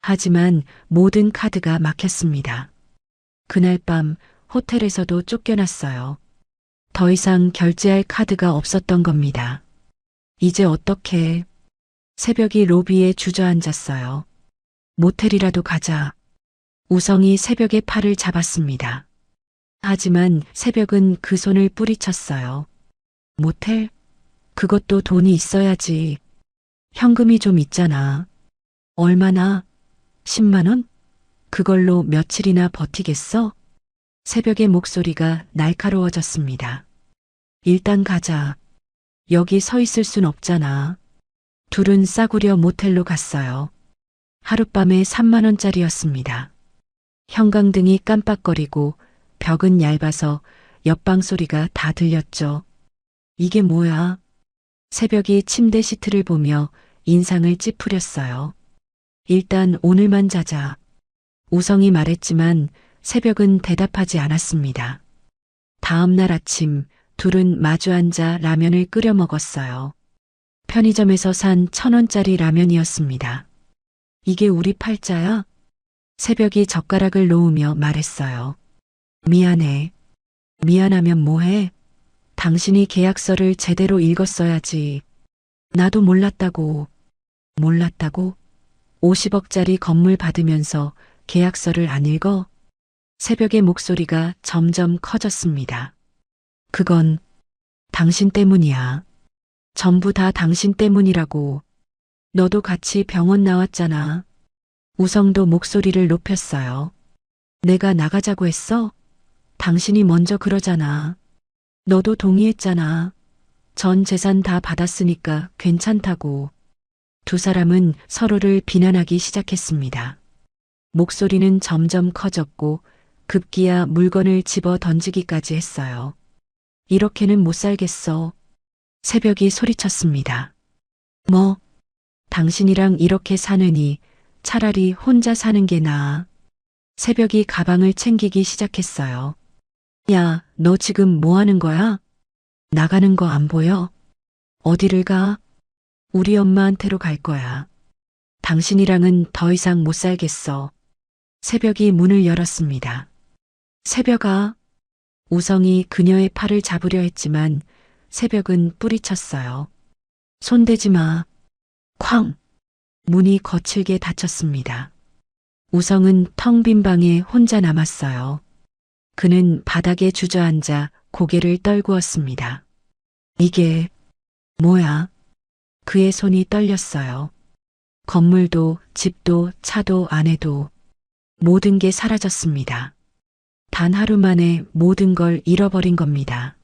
하지만 모든 카드가 막혔습니다. 그날 밤 호텔에서도 쫓겨났어요. 더 이상 결제할 카드가 없었던 겁니다. 이제 어떡해. 새벽이 로비에 주저앉았어요. 모텔이라도 가자. 우성이 새벽의 팔을 잡았습니다. 하지만 새벽은 그 손을 뿌리쳤어요. 모텔? 그것도 돈이 있어야지. 현금이 좀 있잖아. 얼마나? 10만 원? 그걸로 며칠이나 버티겠어? 새벽의 목소리가 날카로워졌습니다. 일단 가자. 여기 서 있을 순 없잖아. 둘은 싸구려 모텔로 갔어요. 하룻밤에 3만 원짜리였습니다. 형광등이 깜빡거리고 벽은 얇아서 옆방 소리가 다 들렸죠. 이게 뭐야? 새벽이 침대 시트를 보며 인상을 찌푸렸어요. 일단 오늘만 자자. 우성이 말했지만 새벽은 대답하지 않았습니다. 다음 날 아침 둘은 마주 앉아 라면을 끓여 먹었어요. 편의점에서 산 1,000원짜리 라면이었습니다. 이게 우리 팔자야? 새벽이 젓가락을 놓으며 말했어요. 미안해. 미안하면 뭐해? 당신이 계약서를 제대로 읽었어야지. 나도 몰랐다고. 몰랐다고? 50억짜리 건물 받으면서 계약서를 안 읽어? 새벽의 목소리가 점점 커졌습니다. 그건 당신 때문이야. 전부 다 당신 때문이라고. 너도 같이 병원 나왔잖아. 우성도 목소리를 높였어요. 내가 나가자고 했어? 당신이 먼저 그러잖아. 너도 동의했잖아. 전 재산 다 받았으니까 괜찮다고. 두 사람은 서로를 비난하기 시작했습니다. 목소리는 점점 커졌고 급기야 물건을 집어 던지기까지 했어요. 이렇게는 못 살겠어. 새벽이 소리쳤습니다. 뭐, 당신이랑 이렇게 사느니 차라리 혼자 사는 게 나아. 새벽이 가방을 챙기기 시작했어요. 야, 너 지금 뭐 하는 거야? 나가는 거 안 보여? 어디를 가? 우리 엄마한테로 갈 거야. 당신이랑은 더 이상 못 살겠어. 새벽이 문을 열었습니다. 새벽아. 우성이 그녀의 팔을 잡으려 했지만 새벽은 뿌리쳤어요. 손대지 마. 쾅. 문이 거칠게 닫혔습니다. 우성은 텅 빈 방에 혼자 남았어요. 그는 바닥에 주저앉아 고개를 떨구었습니다. 이게 뭐야? 그의 손이 떨렸어요. 건물도 집도 차도 아내도 모든 게 사라졌습니다. 단 하루 만에 모든 걸 잃어버린 겁니다.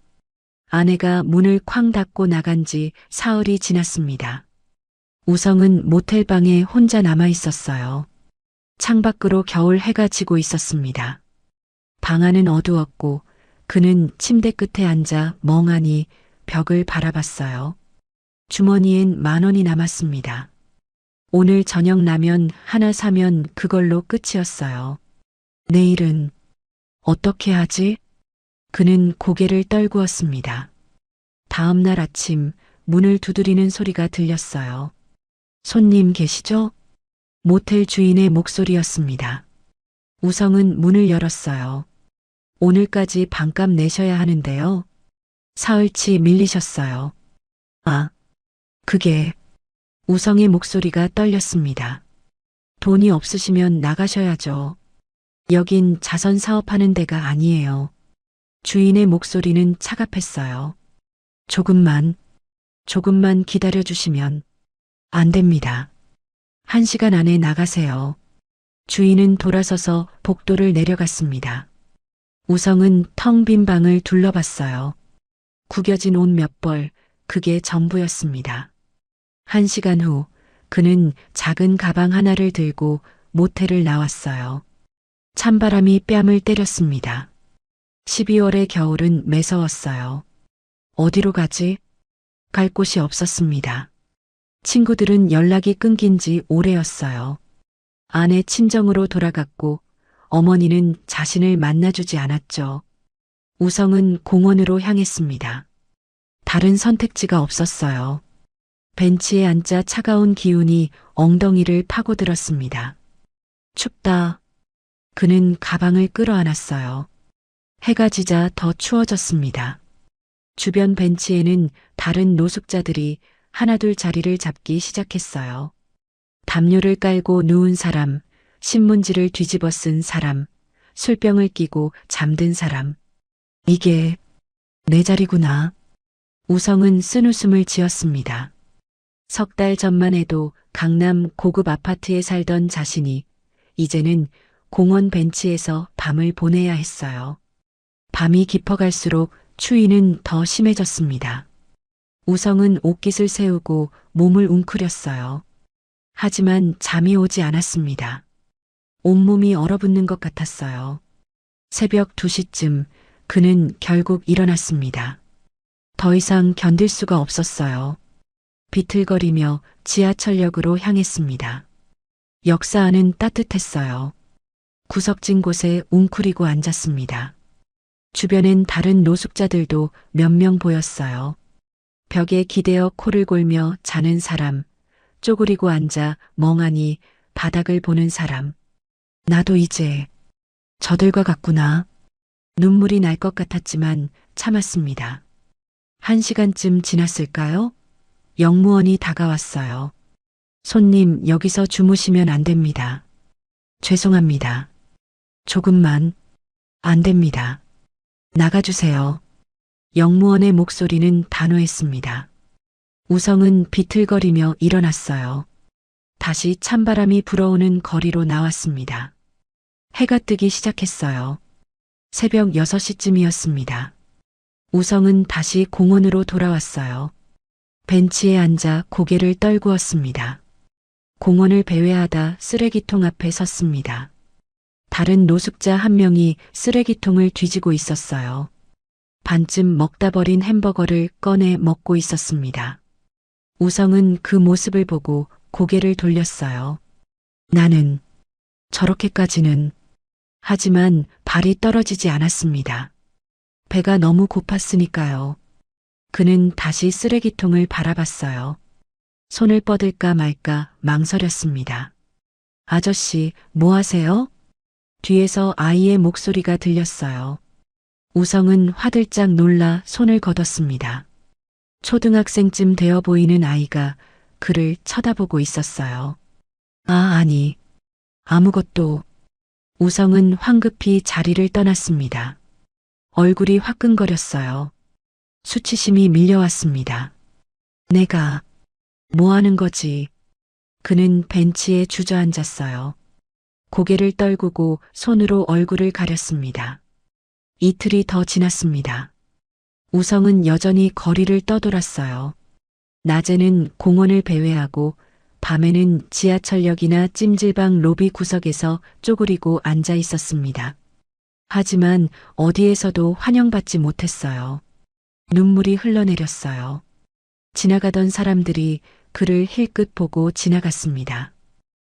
아내가 문을 쾅 닫고 나간 지 사흘이 지났습니다. 우성은 모텔방에 혼자 남아 있었어요. 창밖으로 겨울 해가 지고 있었습니다. 방 안은 어두웠고 그는 침대 끝에 앉아 멍하니 벽을 바라봤어요. 주머니엔 10,000원이 남았습니다. 오늘 저녁 라면 하나 사면 그걸로 끝이었어요. 내일은 어떻게 하지? 그는 고개를 떨구었습니다. 다음 날 아침 문을 두드리는 소리가 들렸어요. 손님 계시죠? 모텔 주인의 목소리였습니다. 우성은 문을 열었어요. 오늘까지 반값 내셔야 하는데요. 사흘치 밀리셨어요. 아, 그게... 우성의 목소리가 떨렸습니다. 돈이 없으시면 나가셔야죠. 여긴 자선 사업하는 데가 아니에요. 주인의 목소리는 차갑했어요. 조금만 기다려주시면 안 됩니다. 1시간 안에 나가세요. 주인은 돌아서서 복도를 내려갔습니다. 우성은 텅 빈 방을 둘러봤어요. 구겨진 옷 몇 벌, 그게 전부였습니다. 1시간 후 그는 작은 가방 하나를 들고 모텔을 나왔어요. 찬바람이 뺨을 때렸습니다. 12월의 겨울은 매서웠어요. 어디로 가지? 갈 곳이 없었습니다. 친구들은 연락이 끊긴 지 오래였어요. 아내 친정으로 돌아갔고 어머니는 자신을 만나주지 않았죠. 우성은 공원으로 향했습니다. 다른 선택지가 없었어요. 벤치에 앉아 차가운 기운이 엉덩이를 파고들었습니다. 춥다. 그는 가방을 끌어안았어요. 해가 지자 더 추워졌습니다. 주변 벤치에는 다른 노숙자들이 하나둘 자리를 잡기 시작했어요. 담요를 깔고 누운 사람, 신문지를 뒤집어 쓴 사람, 술병을 끼고 잠든 사람. 이게 내 자리구나. 우성은 쓴웃음을 지었습니다. 3달 전만 해도 강남 고급 아파트에 살던 자신이 이제는 공원 벤치에서 밤을 보내야 했어요. 밤이 깊어갈수록 추위는 더 심해졌습니다. 우성은 옷깃을 세우고 몸을 웅크렸어요. 하지만 잠이 오지 않았습니다. 온몸이 얼어붙는 것 같았어요. 새벽 2시쯤 그는 결국 일어났습니다. 더 이상 견딜 수가 없었어요. 비틀거리며 지하철역으로 향했습니다. 역사 안은 따뜻했어요. 구석진 곳에 웅크리고 앉았습니다. 주변엔 다른 노숙자들도 몇 명 보였어요. 벽에 기대어 코를 골며 자는 사람, 쪼그리고 앉아 멍하니 바닥을 보는 사람. 나도 이제 저들과 같구나. 눈물이 날 것 같았지만 참았습니다. 1시간쯤 지났을까요? 영무원이 다가왔어요. 손님, 여기서 주무시면 안 됩니다. 죄송합니다. 조금만. 안 됩니다. 나가주세요. 영무원의 목소리는 단호했습니다. 우성은 비틀거리며 일어났어요. 다시 찬바람이 불어오는 거리로 나왔습니다. 해가 뜨기 시작했어요. 새벽 6시쯤이었습니다. 우성은 다시 공원으로 돌아왔어요. 벤치에 앉아 고개를 떨구었습니다. 공원을 배회하다 쓰레기통 앞에 섰습니다. 다른 노숙자 한 명이 쓰레기통을 뒤지고 있었어요. 반쯤 먹다 버린 햄버거를 꺼내 먹고 있었습니다. 우성은 그 모습을 보고 고개를 돌렸어요. 나는 저렇게까지는. 하지만 발이 떨어지지 않았습니다. 배가 너무 고팠으니까요. 그는 다시 쓰레기통을 바라봤어요. 손을 뻗을까 말까 망설였습니다. 아저씨, 뭐 하세요? 뒤에서 아이의 목소리가 들렸어요. 우성은 화들짝 놀라 손을 걷었습니다. 초등학생쯤 되어 보이는 아이가 그를 쳐다보고 있었어요. 아니. 아무것도. 우성은 황급히 자리를 떠났습니다. 얼굴이 화끈거렸어요. 수치심이 밀려왔습니다. 내가 뭐 하는 거지? 그는 벤치에 주저앉았어요. 고개를 떨구고 손으로 얼굴을 가렸습니다. 이틀이 더 지났습니다. 우성은 여전히 거리를 떠돌았어요. 낮에는 공원을 배회하고 밤에는 지하철역이나 찜질방 로비 구석에서 쪼그리고 앉아 있었습니다. 하지만 어디에서도 환영받지 못했어요. 눈물이 흘러내렸어요. 지나가던 사람들이 그를 힐끗 보고 지나갔습니다.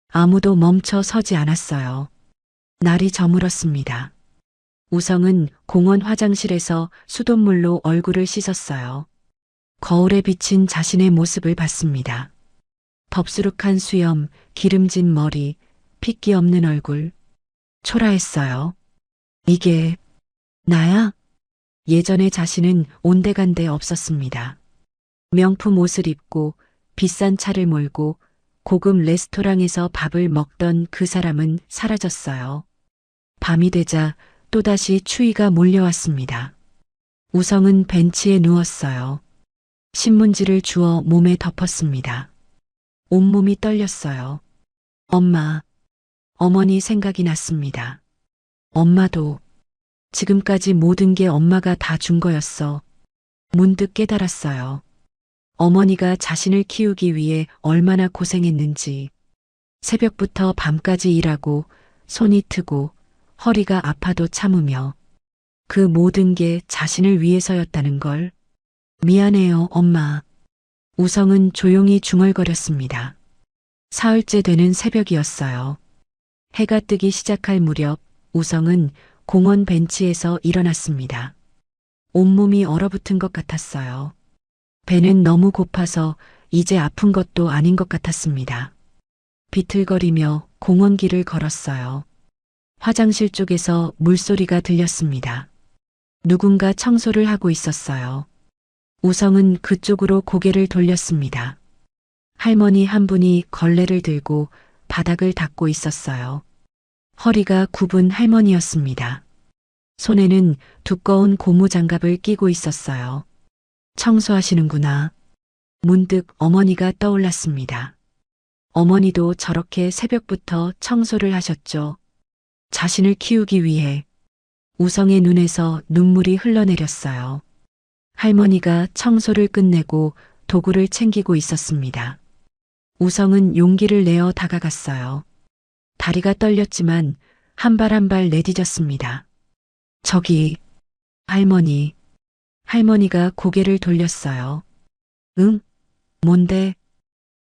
아무도 멈춰 서지 않았어요. 날이 저물었습니다. 우성은 공원 화장실에서 수돗물로 얼굴을 씻었어요. 거울에 비친 자신의 모습을 봤습니다. 덥수룩한 수염, 기름진 머리, 핏기 없는 얼굴. 초라했어요. 이게 나야? 예전의 자신은 온데간데 없었습니다. 명품 옷을 입고 비싼 차를 몰고 고급 레스토랑에서 밥을 먹던 그 사람은 사라졌어요. 밤이 되자 또다시 추위가 몰려왔습니다. 우성은 벤치에 누웠어요. 신문지를 주워 몸에 덮었습니다. 온몸이 떨렸어요. 엄마, 어머니 생각이 났습니다. 엄마도 지금까지 모든 게 엄마가 다 준 거였어. 문득 깨달았어요. 어머니가 자신을 키우기 위해 얼마나 고생했는지. 새벽부터 밤까지 일하고 손이 트고 허리가 아파도 참으며 그 모든 게 자신을 위해서였다는 걸. 미안해요, 엄마. 우성은 조용히 중얼거렸습니다. 사흘째 되는 새벽이었어요. 해가 뜨기 시작할 무렵 우성은 공원 벤치에서 일어났습니다. 온몸이 얼어붙은 것 같았어요. 배는 너무 고파서 이제 아픈 것도 아닌 것 같았습니다. 비틀거리며 공원길을 걸었어요. 화장실 쪽에서 물소리가 들렸습니다. 누군가 청소를 하고 있었어요. 우성은 그쪽으로 고개를 돌렸습니다. 할머니 한 분이 걸레를 들고 바닥을 닦고 있었어요. 허리가 굽은 할머니였습니다. 손에는 두꺼운 고무장갑을 끼고 있었어요. 청소하시는구나. 문득 어머니가 떠올랐습니다. 어머니도 저렇게 새벽부터 청소를 하셨죠. 자신을 키우기 위해. 우성의 눈에서 눈물이 흘러내렸어요. 할머니가 청소를 끝내고 도구를 챙기고 있었습니다. 우성은 용기를 내어 다가갔어요. 다리가 떨렸지만 한 발 한 발 내디뎠습니다. 저기, 할머니. 할머니가 고개를 돌렸어요. 응? 뭔데?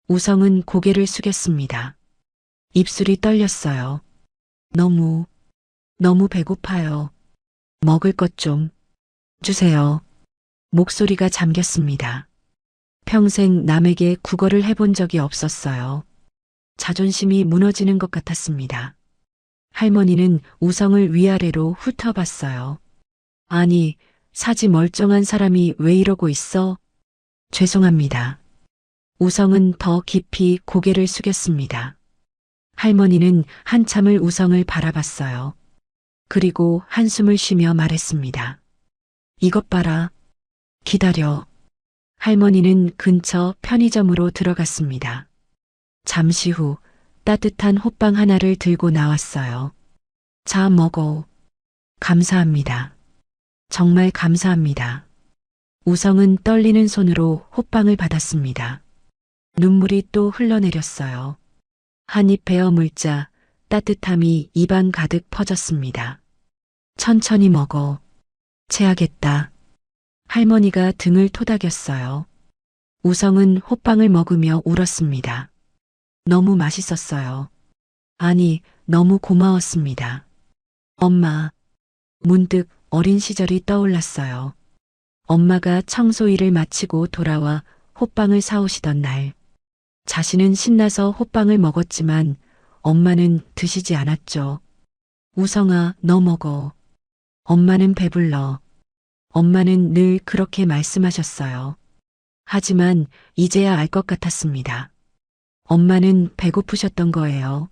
우성은 고개를 숙였습니다. 입술이 떨렸어요. 너무 배고파요. 먹을 것 좀 주세요. 목소리가 잠겼습니다. 평생 남에게 구걸을 해본 적이 없었어요. 자존심이 무너지는 것 같았습니다. 할머니는 우성을 위아래로 훑어봤어요. 아니, 사지 멀쩡한 사람이 왜 이러고 있어? 죄송합니다. 우성은 더 깊이 고개를 숙였습니다. 할머니는 한참을 우성을 바라봤어요. 그리고 한숨을 쉬며 말했습니다. 이것 봐라. 기다려. 할머니는 근처 편의점으로 들어갔습니다. 잠시 후 따뜻한 호빵 하나를 들고 나왔어요. 자, 먹어. 감사합니다. 정말 감사합니다. 우성은 떨리는 손으로 호빵을 받았습니다. 눈물이 또 흘러내렸어요. 한 입 베어 물자 따뜻함이 입안 가득 퍼졌습니다. 천천히 먹어. 체하겠다. 할머니가 등을 토닥였어요. 우성은 호빵을 먹으며 울었습니다. 너무 맛있었어요. 아니, 너무 고마웠습니다. 엄마. 문득 어린 시절이 떠올랐어요. 엄마가 청소 일을 마치고 돌아와 호빵을 사오시던 날. 자신은 신나서 호빵을 먹었지만 엄마는 드시지 않았죠. 우성아, 너 먹어. 엄마는 배불러. 엄마는 늘 그렇게 말씀하셨어요. 하지만 이제야 알 것 같았습니다. 엄마는 배고프셨던 거예요.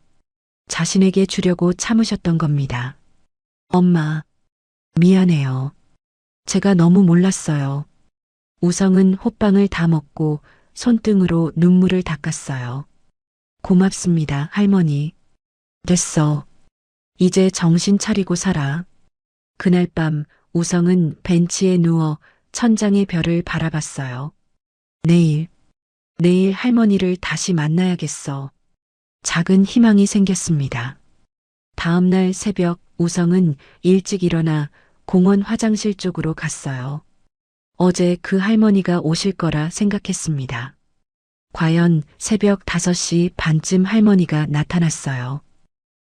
자신에게 주려고 참으셨던 겁니다. 엄마, 미안해요. 제가 너무 몰랐어요. 우성은 호빵을 다 먹고 손등으로 눈물을 닦았어요. 고맙습니다, 할머니. 됐어. 이제 정신 차리고 살아. 그날 밤 우성은 벤치에 누워 천장의 별을 바라봤어요. 내일 할머니를 다시 만나야겠어. 작은 희망이 생겼습니다. 다음 날 새벽 우성은 일찍 일어나 공원 화장실 쪽으로 갔어요. 어제 그 할머니가 오실 거라 생각했습니다. 과연 새벽 5시 반쯤 할머니가 나타났어요.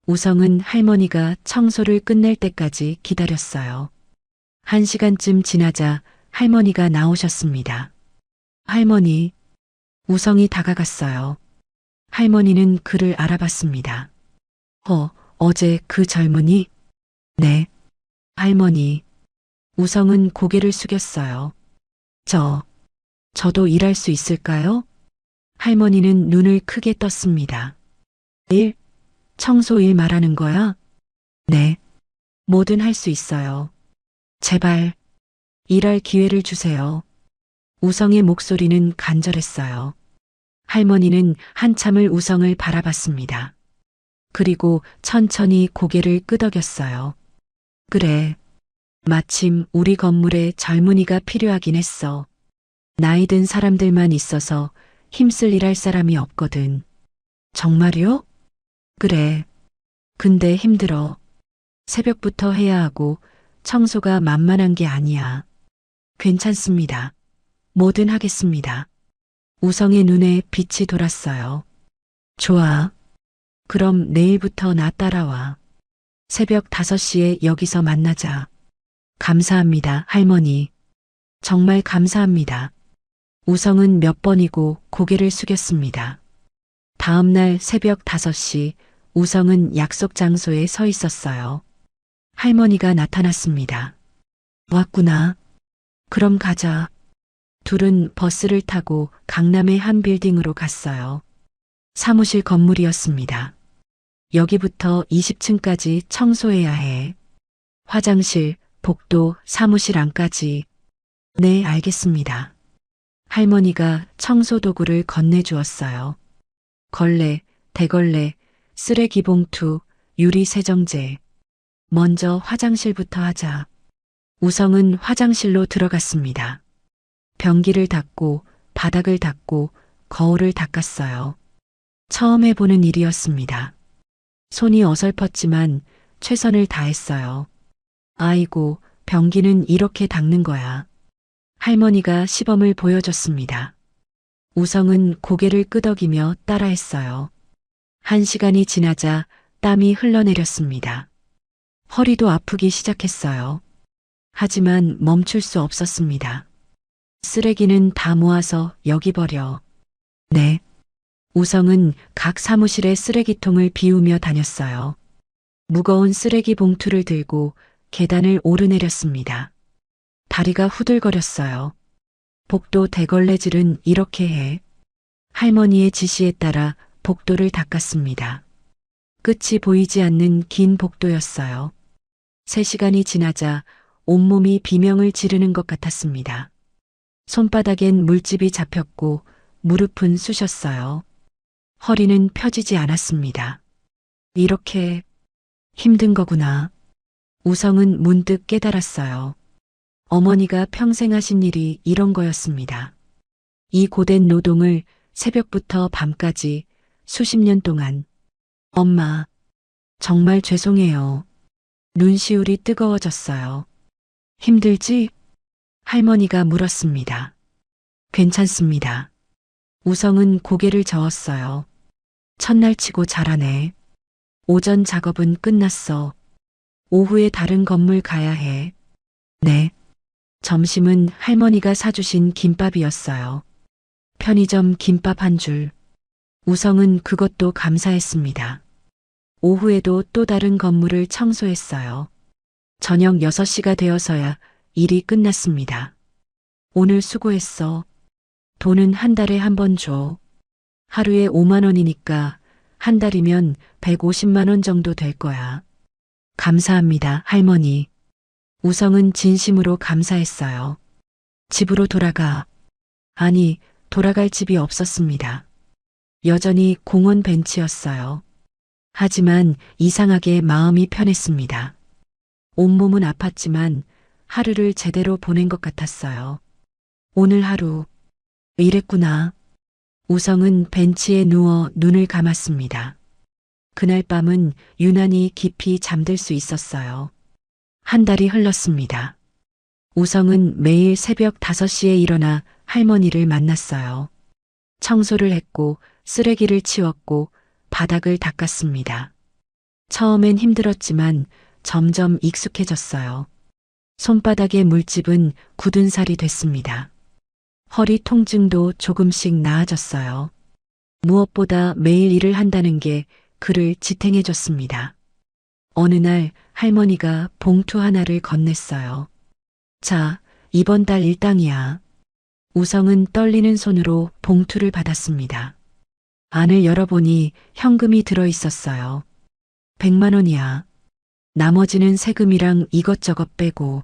우성은 할머니가 청소를 끝낼 때까지 기다렸어요. 1시간쯤 지나자 할머니가 나오셨습니다. 할머니. 우성이 다가갔어요. 할머니는 그를 알아봤습니다. 어제 그 젊은이? 네. 할머니. 우성은 고개를 숙였어요. 저도 일할 수 있을까요? 할머니는 눈을 크게 떴습니다. 일? 청소일 말하는 거야? 네. 뭐든 할 수 있어요. 제발, 일할 기회를 주세요. 우성의 목소리는 간절했어요. 할머니는 한참을 우성을 바라봤습니다. 그리고 천천히 고개를 끄덕였어요. 그래. 마침 우리 건물에 젊은이가 필요하긴 했어. 나이 든 사람들만 있어서 힘쓸 일 할 사람이 없거든. 정말요? 그래. 근데 힘들어. 새벽부터 해야 하고 청소가 만만한 게 아니야. 괜찮습니다. 뭐든 하겠습니다. 우성의 눈에 빛이 돌았어요. 좋아. 그럼 내일부터 나 따라와. 새벽 5시에 여기서 만나자. 감사합니다, 할머니. 정말 감사합니다. 우성은 몇 번이고 고개를 숙였습니다. 다음 날 새벽 5시 우성은 약속 장소에 서 있었어요. 할머니가 나타났습니다. 왔구나. 그럼 가자. 둘은 버스를 타고 강남의 한 빌딩으로 갔어요. 사무실 건물이었습니다. 여기부터 20층까지 청소해야 해. 화장실, 복도, 사무실 안까지. 네, 알겠습니다. 할머니가 청소 도구를 건네주었어요. 걸레, 대걸레, 쓰레기 봉투, 유리 세정제. 먼저 화장실부터 하자. 우성은 화장실로 들어갔습니다. 변기를 닦고 바닥을 닦고 거울을 닦았어요. 처음 해보는 일이었습니다. 손이 어설펐지만 최선을 다했어요. 아이고, 변기는 이렇게 닦는 거야. 할머니가 시범을 보여줬습니다. 우성은 고개를 끄덕이며 따라했어요. 1시간이 지나자 땀이 흘러내렸습니다. 허리도 아프기 시작했어요. 하지만 멈출 수 없었습니다. 쓰레기는 다 모아서 여기 버려. 네. 우성은 각 사무실의 쓰레기통을 비우며 다녔어요. 무거운 쓰레기 봉투를 들고 계단을 오르내렸습니다. 다리가 후들거렸어요. 복도 대걸레질은 이렇게 해. 할머니의 지시에 따라 복도를 닦았습니다. 끝이 보이지 않는 긴 복도였어요. 3시간이 지나자 온몸이 비명을 지르는 것 같았습니다. 손바닥엔 물집이 잡혔고 무릎은 쑤셨어요. 허리는 펴지지 않았습니다. 이렇게 힘든 거구나. 우성은 문득 깨달았어요. 어머니가 평생 하신 일이 이런 거였습니다. 이 고된 노동을 새벽부터 밤까지 수십 년 동안. 엄마, 정말 죄송해요. 눈시울이 뜨거워졌어요. 힘들지? 할머니가 물었습니다. 괜찮습니다. 우성은 고개를 저었어요. 첫날 치고 잘하네. 오전 작업은 끝났어. 오후에 다른 건물 가야 해. 네. 점심은 할머니가 사주신 김밥이었어요. 편의점 김밥 한 줄. 우성은 그것도 감사했습니다. 오후에도 또 다른 건물을 청소했어요. 저녁 6시가 되어서야 일이 끝났습니다. 오늘 수고했어. 돈은 한 달에 한 번 줘. 하루에 5만 원이니까 한 달이면 150만 원 정도 될 거야. 감사합니다, 할머니. 우성은 진심으로 감사했어요. 집으로 돌아가. 아니, 돌아갈 집이 없었습니다. 여전히 공원 벤치였어요. 하지만 이상하게 마음이 편했습니다. 온몸은 아팠지만 하루를 제대로 보낸 것 같았어요. 오늘 하루, 이랬구나. 우성은 벤치에 누워 눈을 감았습니다. 그날 밤은 유난히 깊이 잠들 수 있었어요. 한 달이 흘렀습니다. 우성은 매일 새벽 5시에 일어나 할머니를 만났어요. 청소를 했고 쓰레기를 치웠고 바닥을 닦았습니다. 처음엔 힘들었지만 점점 익숙해졌어요. 손바닥의 물집은 굳은 살이 됐습니다. 허리 통증도 조금씩 나아졌어요. 무엇보다 매일 일을 한다는 게 그를 지탱해줬습니다. 어느 날 할머니가 봉투 하나를 건넸어요. 자, 이번 달 일당이야. 우성은 떨리는 손으로 봉투를 받았습니다. 안을 열어보니 현금이 들어있었어요. 100만 원이야. 나머지는 세금이랑 이것저것 빼고.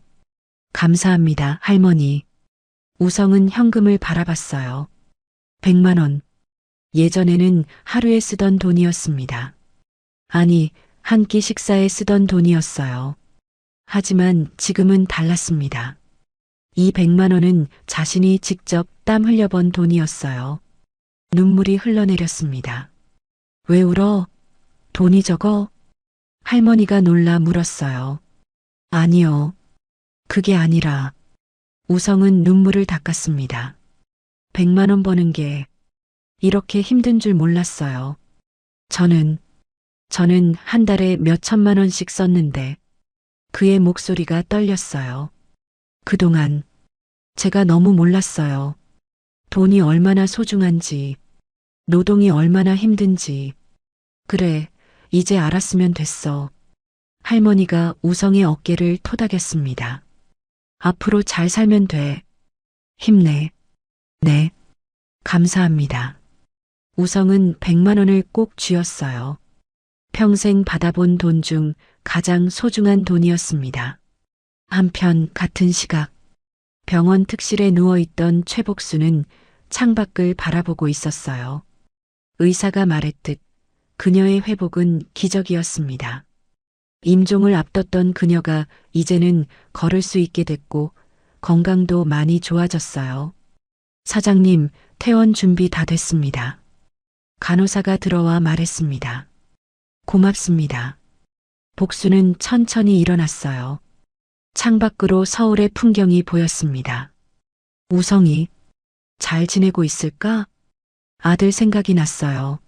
감사합니다, 할머니. 우성은 현금을 바라봤어요. 100만 원. 예전에는 하루에 쓰던 돈이었습니다. 아니, 한 끼 식사에 쓰던 돈이었어요. 하지만 지금은 달랐습니다. 이 100만 원은 자신이 직접 땀 흘려번 돈이었어요. 눈물이 흘러내렸습니다. 왜 울어? 돈이 적어? 할머니가 놀라 물었어요. 아니요. 그게 아니라. 우성은 눈물을 닦았습니다. 100만 원 버는 게 이렇게 힘든 줄 몰랐어요. 저는 한 달에 몇 천만 원씩 썼는데 그의 목소리가 떨렸어요. 그동안 제가 너무 몰랐어요. 돈이 얼마나 소중한지, 노동이 얼마나 힘든지. 그래, 이제 알았으면 됐어. 할머니가 우성의 어깨를 토닥였습니다. 앞으로 잘 살면 돼. 힘내. 네. 감사합니다. 우성은 100만 원을 꼭 쥐었어요. 평생 받아본 돈 중 가장 소중한 돈이었습니다. 한편 같은 시각, 병원 특실에 누워있던 최복수는 창밖을 바라보고 있었어요. 의사가 말했듯 그녀의 회복은 기적이었습니다. 임종을 앞뒀던 그녀가 이제는 걸을 수 있게 됐고 건강도 많이 좋아졌어요. 사장님, 퇴원 준비 다 됐습니다. 간호사가 들어와 말했습니다. 고맙습니다. 복수는 천천히 일어났어요. 창밖으로 서울의 풍경이 보였습니다. 우성이 잘 지내고 있을까? 아들 생각이 났어요.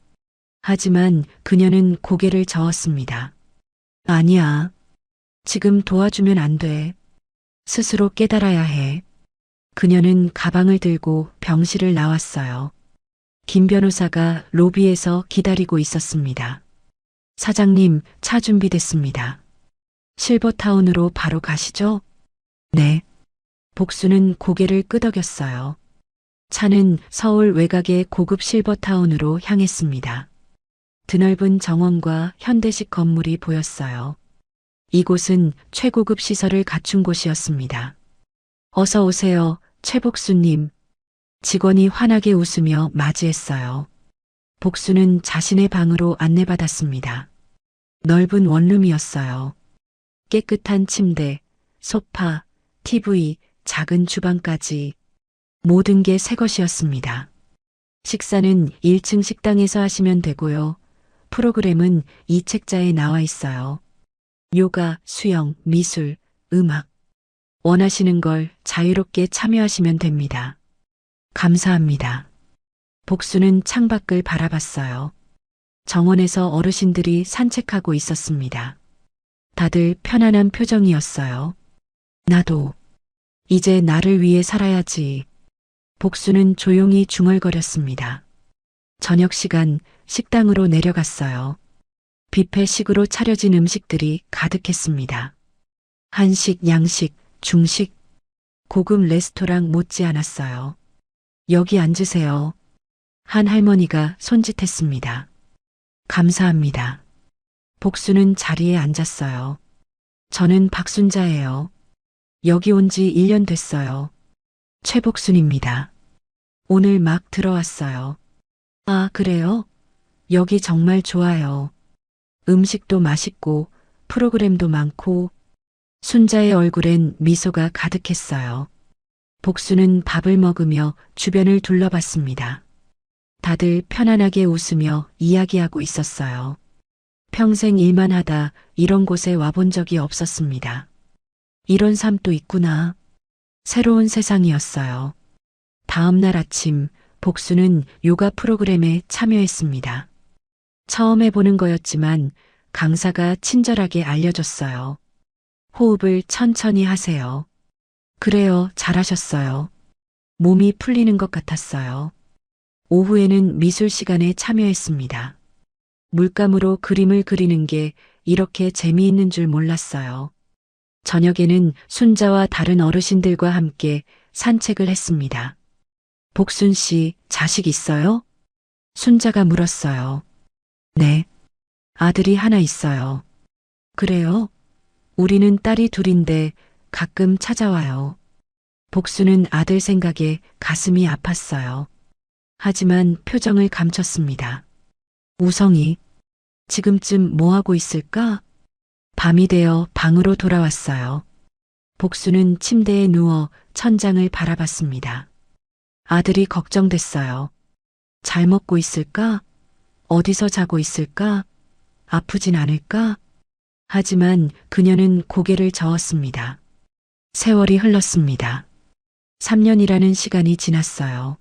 하지만 그녀는 고개를 저었습니다. 아니야. 지금 도와주면 안 돼. 스스로 깨달아야 해. 그녀는 가방을 들고 병실을 나왔어요. 김 변호사가 로비에서 기다리고 있었습니다. 사장님, 차 준비됐습니다. 실버타운으로 바로 가시죠? 네. 복수는 고개를 끄덕였어요. 차는 서울 외곽의 고급 실버타운으로 향했습니다. 드넓은 정원과 현대식 건물이 보였어요. 이곳은 최고급 시설을 갖춘 곳이었습니다. 어서 오세요, 최복수님. 직원이 환하게 웃으며 맞이했어요. 복수는 자신의 방으로 안내받았습니다. 넓은 원룸이었어요. 깨끗한 침대, 소파, TV, 작은 주방까지 모든 게 새 것이었습니다. 식사는 1층 식당에서 하시면 되고요. 프로그램은 이 책자에 나와 있어요. 요가, 수영, 미술, 음악. 원하시는 걸 자유롭게 참여하시면 됩니다. 감사합니다. 복수는 창밖을 바라봤어요. 정원에서 어르신들이 산책하고 있었습니다. 다들 편안한 표정이었어요. 나도 이제 나를 위해 살아야지. 복수는 조용히 중얼거렸습니다. 저녁 시간 식당으로 내려갔어요. 뷔페식으로 차려진 음식들이 가득했습니다. 한식, 양식, 중식, 고급 레스토랑 못지않았어요. 여기 앉으세요. 한 할머니가 손짓했습니다. 감사합니다. 복수는 자리에 앉았어요. 저는 박순자예요. 여기 온 지 1년 됐어요. 최복순입니다. 오늘 막 들어왔어요. 아, 그래요? 여기 정말 좋아요. 음식도 맛있고 프로그램도 많고. 순자의 얼굴엔 미소가 가득했어요. 복수는 밥을 먹으며 주변을 둘러봤습니다. 다들 편안하게 웃으며 이야기하고 있었어요. 평생 일만 하다 이런 곳에 와본 적이 없었습니다. 이런 삶도 있구나. 새로운 세상이었어요. 다음 날 아침 복수는 요가 프로그램에 참여했습니다. 처음 해보는 거였지만 강사가 친절하게 알려줬어요. 호흡을 천천히 하세요. 그래요, 잘하셨어요. 몸이 풀리는 것 같았어요. 오후에는 미술 시간에 참여했습니다. 물감으로 그림을 그리는 게 이렇게 재미있는 줄 몰랐어요. 저녁에는 순자와 다른 어르신들과 함께 산책을 했습니다. 복순 씨, 자식 있어요? 순자가 물었어요. 네. 아들이 하나 있어요. 그래요? 우리는 딸이 둘인데 가끔 찾아와요. 복수는 아들 생각에 가슴이 아팠어요. 하지만 표정을 감췄습니다. 우성이 지금쯤 뭐 하고 있을까? 밤이 되어 방으로 돌아왔어요. 복수는 침대에 누워 천장을 바라봤습니다. 아들이 걱정됐어요. 잘 먹고 있을까? 어디서 자고 있을까? 아프진 않을까? 하지만 그녀는 고개를 저었습니다. 세월이 흘렀습니다. 3년이라는 시간이 지났어요.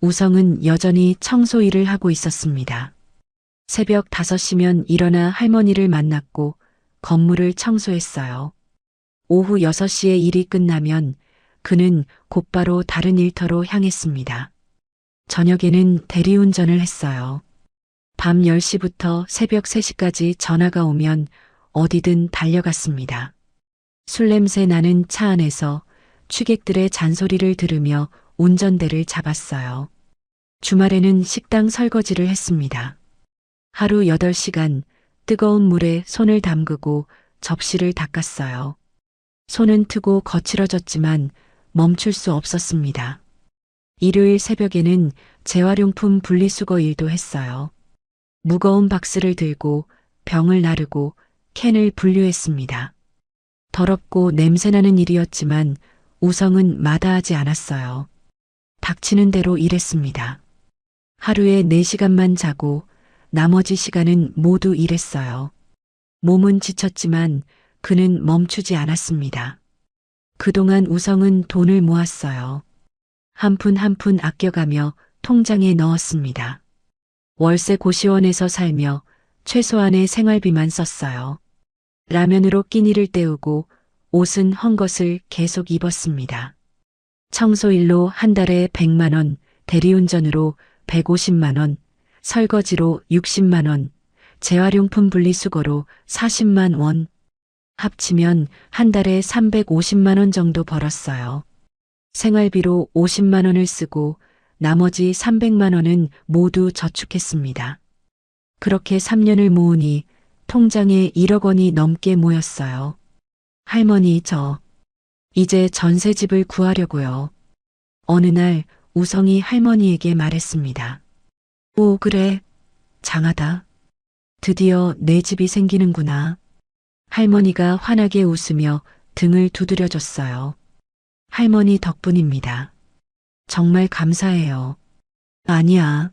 우성은 여전히 청소 일을 하고 있었습니다. 새벽 5시면 일어나 할머니를 만났고 건물을 청소했어요. 오후 6시에 일이 끝나면 그는 곧바로 다른 일터로 향했습니다. 저녁에는 대리운전을 했어요. 밤 10시부터 새벽 3시까지 전화가 오면 어디든 달려갔습니다. 술 냄새 나는 차 안에서 취객들의 잔소리를 들으며 운전대를 잡았어요. 주말에는 식당 설거지를 했습니다. 하루 8시간 뜨거운 물에 손을 담그고 접시를 닦았어요. 손은 트고 거칠어졌지만 멈출 수 없었습니다. 일요일 새벽에는 재활용품 분리수거 일도 했어요. 무거운 박스를 들고 병을 나르고 캔을 분류했습니다. 더럽고 냄새나는 일이었지만 우성은 마다하지 않았어요. 닥치는 대로 일했습니다. 하루에 4시간만 자고 나머지 시간은 모두 일했어요. 몸은 지쳤지만 그는 멈추지 않았습니다. 그동안 우성은 돈을 모았어요. 한 푼 한 푼 아껴가며 통장에 넣었습니다. 월세 고시원에서 살며 최소한의 생활비만 썼어요. 라면으로 끼니를 때우고 옷은 헝겊을 계속 입었습니다. 청소일로 한 달에 100만 원, 대리운전으로 150만 원, 설거지로 60만 원, 재활용품 분리수거로 40만 원. 합치면 한 달에 350만 원 정도 벌었어요. 생활비로 50만 원을 쓰고 나머지 300만 원은 모두 저축했습니다. 그렇게 3년을 모으니 통장에 1억 원이 넘게 모였어요. 할머니, 저 이제 전세집을 구하려고요. 어느 날 우성이 할머니에게 말했습니다. 오, 그래. 장하다. 드디어 내 집이 생기는구나. 할머니가 환하게 웃으며 등을 두드려줬어요. 할머니 덕분입니다. 정말 감사해요. 아니야.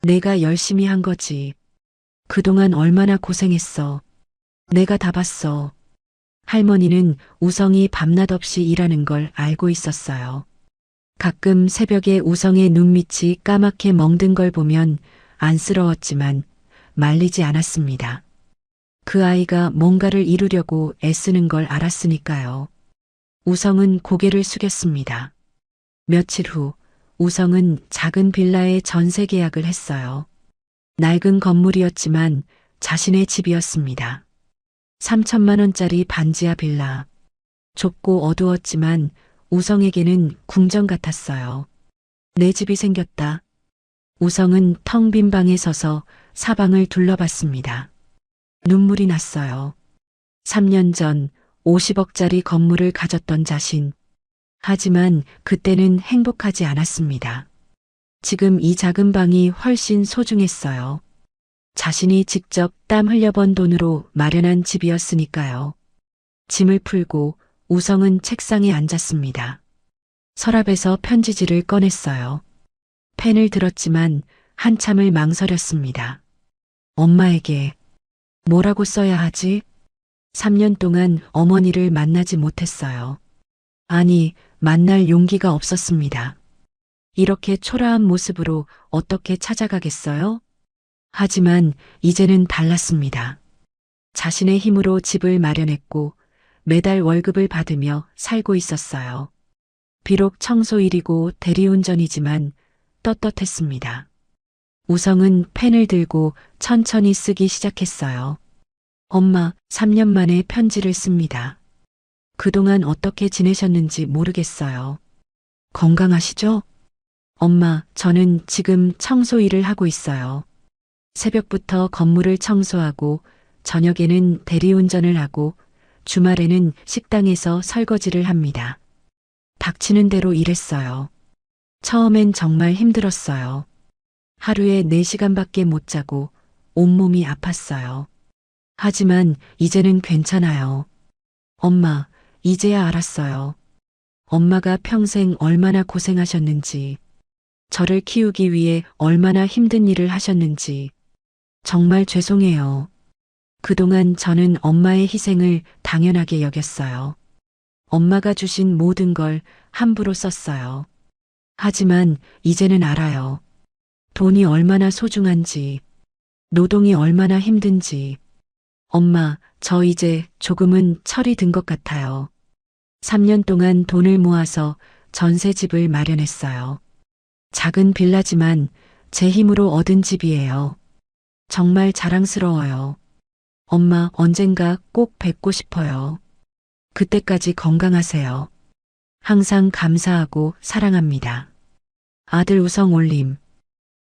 내가 열심히 한 거지. 그동안 얼마나 고생했어. 내가 다 봤어. 할머니는 우성이 밤낮 없이 일하는 걸 알고 있었어요. 가끔 새벽에 우성의 눈밑이 까맣게 멍든 걸 보면 안쓰러웠지만 말리지 않았습니다. 그 아이가 뭔가를 이루려고 애쓰는 걸 알았으니까요. 우성은 고개를 숙였습니다. 며칠 후 우성은 작은 빌라에 전세 계약을 했어요. 낡은 건물이었지만 자신의 집이었습니다. 3천만 원짜리 반지하 빌라. 좁고 어두웠지만 우성에게는 궁전 같았어요. 내 집이 생겼다. 우성은 텅 빈 방에 서서 사방을 둘러봤습니다. 눈물이 났어요. 3년 전 50억짜리 건물을 가졌던 자신. 하지만 그때는 행복하지 않았습니다. 지금 이 작은 방이 훨씬 소중했어요. 자신이 직접 땀 흘려번 돈으로 마련한 집이었으니까요. 짐을 풀고 우성은 책상에 앉았습니다. 서랍에서 편지지를 꺼냈어요. 펜을 들었지만 한참을 망설였습니다. 엄마에게 뭐라고 써야 하지? 3년 동안 어머니를 만나지 못했어요. 아니, 만날 용기가 없었습니다. 이렇게 초라한 모습으로 어떻게 찾아가겠어요? 하지만 이제는 달랐습니다. 자신의 힘으로 집을 마련했고 매달 월급을 받으며 살고 있었어요. 비록 청소일이고 대리운전이지만 떳떳했습니다. 우성은 펜을 들고 천천히 쓰기 시작했어요. 엄마, 3년 만에 편지를 씁니다. 그동안 어떻게 지내셨는지 모르겠어요. 건강하시죠? 엄마, 저는 지금 청소 일을 하고 있어요. 새벽부터 건물을 청소하고 저녁에는 대리운전을 하고 주말에는 식당에서 설거지를 합니다. 닥치는 대로 일했어요. 처음엔 정말 힘들었어요. 하루에 4시간밖에 못 자고 온몸이 아팠어요. 하지만 이제는 괜찮아요. 엄마, 이제야 알았어요. 엄마가 평생 얼마나 고생하셨는지, 저를 키우기 위해 얼마나 힘든 일을 하셨는지, 정말 죄송해요. 그동안 저는 엄마의 희생을 당연하게 여겼어요. 엄마가 주신 모든 걸 함부로 썼어요. 하지만 이제는 알아요. 돈이 얼마나 소중한지, 노동이 얼마나 힘든지. 엄마, 저 이제 조금은 철이 든 것 같아요. 3년 동안 돈을 모아서 전세집을 마련했어요. 작은 빌라지만 제 힘으로 얻은 집이에요. 정말 자랑스러워요. 엄마, 언젠가 꼭 뵙고 싶어요. 그때까지 건강하세요. 항상 감사하고 사랑합니다. 아들 우성 올림.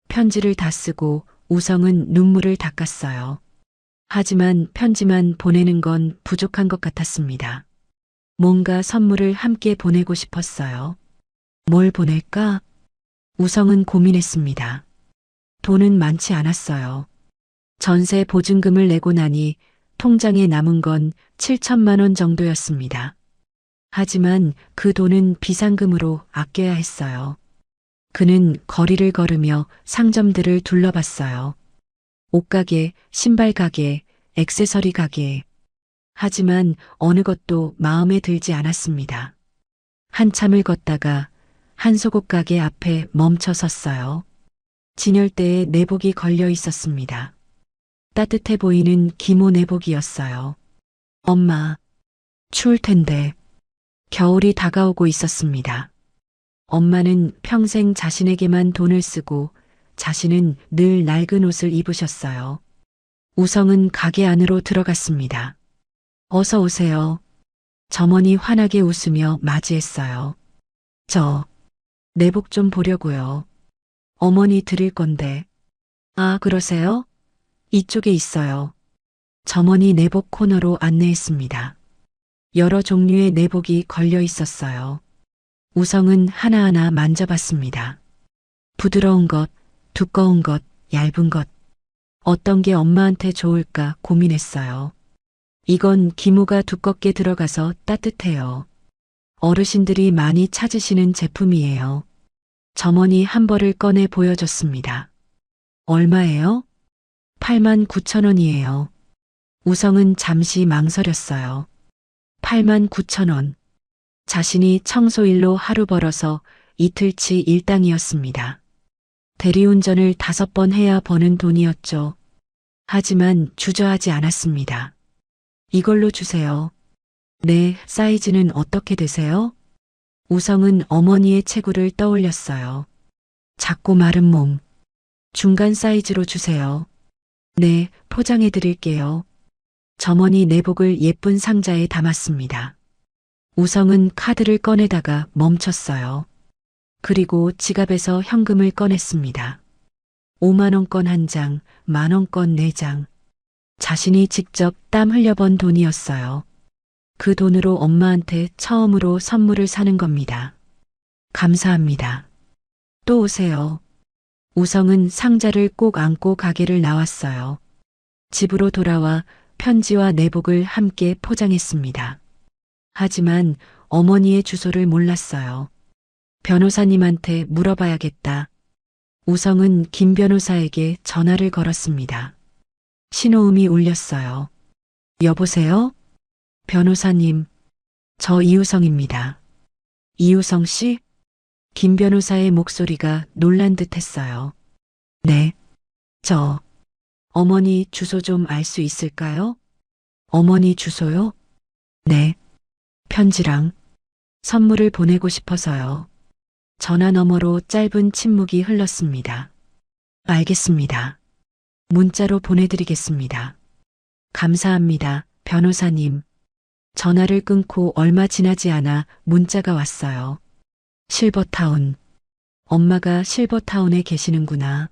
편지를 다 쓰고 우성은 눈물을 닦았어요. 하지만 편지만 보내는 건 부족한 것 같았습니다. 뭔가 선물을 함께 보내고 싶었어요. 뭘 보낼까? 우성은 고민했습니다. 돈은 많지 않았어요. 전세 보증금을 내고 나니 통장에 남은 건 7천만 원 정도였습니다. 하지만 그 돈은 비상금으로 아껴야 했어요. 그는 거리를 걸으며 상점들을 둘러봤어요. 옷가게, 신발 가게, 액세서리 가게. 하지만 어느 것도 마음에 들지 않았습니다. 한참을 걷다가 한 속옷 가게 앞에 멈춰 섰어요. 진열대에 내복이 걸려 있었습니다. 따뜻해 보이는 기모 내복이었어요. 엄마, 추울 텐데. 겨울이 다가오고 있었습니다. 엄마는 평생 자신에게만 돈을 쓰고 자신은 늘 낡은 옷을 입으셨어요. 우성은 가게 안으로 들어갔습니다. 어서 오세요. 점원이 환하게 웃으며 맞이했어요. 저 내복 좀 보려고요. 어머니 드릴 건데. 아, 그러세요? 이쪽에 있어요. 점원이 내복 코너로 안내했습니다. 여러 종류의 내복이 걸려 있었어요. 우성은 하나하나 만져봤습니다. 부드러운 것, 두꺼운 것, 얇은 것. 어떤 게 엄마한테 좋을까 고민했어요. 이건 기모가 두껍게 들어가서 따뜻해요. 어르신들이 많이 찾으시는 제품이에요. 점원이 한 벌을 꺼내 보여줬습니다. 얼마예요? 89,000원이에요. 우성은 잠시 망설였어요. 89,000원. 자신이 청소일로 하루 벌어서 이틀치 일당이었습니다. 대리운전을 5번 해야 버는 돈이었죠. 하지만 주저하지 않았습니다. 이걸로 주세요. 네, 사이즈는 어떻게 되세요? 우성은 어머니의 체구를 떠올렸어요. 작고 마른 몸. 중간 사이즈로 주세요. 네, 포장해 드릴게요. 점원이 내복을 예쁜 상자에 담았습니다. 우성은 카드를 꺼내다가 멈췄어요. 그리고 지갑에서 현금을 꺼냈습니다. 5만원권 1장, 만원권 4장. 자신이 직접 땀 흘려 번 돈이었어요. 그 돈으로 엄마한테 처음으로 선물을 사는 겁니다. 감사합니다. 또 오세요. 우성은 상자를 꼭 안고 가게를 나왔어요. 집으로 돌아와 편지와 내복을 함께 포장했습니다. 하지만 어머니의 주소를 몰랐어요. 변호사님한테 물어봐야겠다. 우성은 김 변호사에게 전화를 걸었습니다. 신호음이 울렸어요. 여보세요? 변호사님, 저 이우성입니다. 이우성 씨? 김 변호사의 목소리가 놀란 듯 했어요. 네, 어머니 주소 좀 알 수 있을까요? 어머니 주소요? 네, 편지랑 선물을 보내고 싶어서요. 전화 너머로 짧은 침묵이 흘렀습니다. 알겠습니다. 문자로 보내드리겠습니다. 감사합니다, 변호사님. 전화를 끊고 얼마 지나지 않아 문자가 왔어요. 실버타운. 엄마가 실버타운에 계시는구나.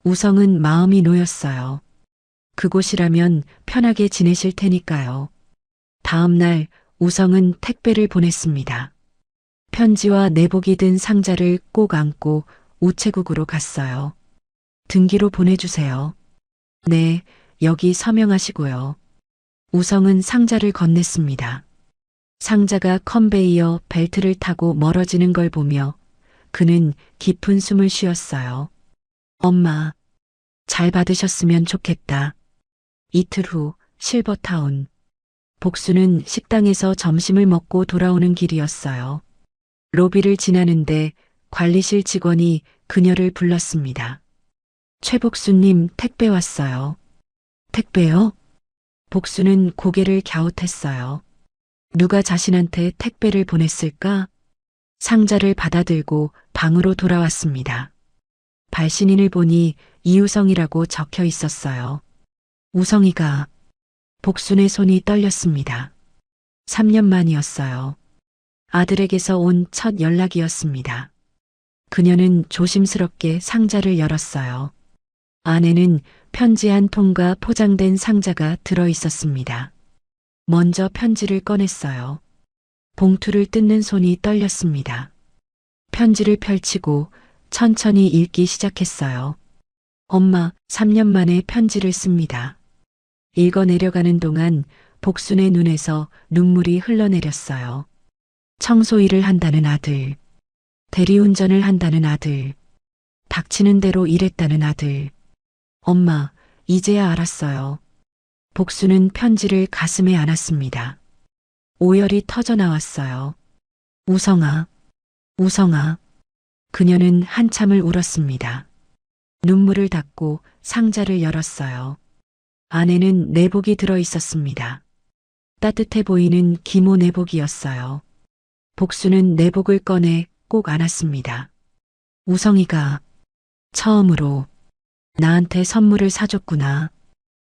우성은 마음이 놓였어요. 그곳이라면 편하게 지내실 테니까요. 다음 날 우성은 택배를 보냈습니다. 편지와 내복이 든 상자를 꼭 안고 우체국으로 갔어요. 등기로 보내주세요. 네, 여기 서명하시고요. 우성은 상자를 건넸습니다. 상자가 컨베이어 벨트를 타고 멀어지는 걸 보며 그는 깊은 숨을 쉬었어요. 엄마, 잘 받으셨으면 좋겠다. 이틀 후 실버타운. 복수는 식당에서 점심을 먹고 돌아오는 길이었어요. 로비를 지나는데 관리실 직원이 그녀를 불렀습니다. 최복수님 택배 왔어요. 택배요? 복수는 고개를 갸웃했어요. 누가 자신한테 택배를 보냈을까? 상자를 받아들고 방으로 돌아왔습니다. 발신인을 보니 이우성이라고 적혀 있었어요. 우성이가. 복순의 손이 떨렸습니다. 3년 만이었어요. 아들에게서 온 첫 연락이었습니다. 그녀는 조심스럽게 상자를 열었어요. 안에는 편지 한 통과 포장된 상자가 들어 있었습니다. 먼저 편지를 꺼냈어요. 봉투를 뜯는 손이 떨렸습니다. 편지를 펼치고 천천히 읽기 시작했어요. 엄마, 3년 만에 편지를 씁니다. 읽어 내려가는 동안 복순의 눈에서 눈물이 흘러내렸어요. 청소일을 한다는 아들, 대리운전을 한다는 아들, 닥치는 대로 일했다는 아들. 엄마, 이제야 알았어요. 복수는 편지를 가슴에 안았습니다. 오열이 터져 나왔어요. 우성아, 우성아. 그녀는 한참을 울었습니다. 눈물을 닦고 상자를 열었어요. 안에는 내복이 들어 있었습니다. 따뜻해 보이는 기모 내복이었어요. 복수는 내복을 꺼내 꼭 안았습니다. 우성이가 처음으로 나한테 선물을 사줬구나.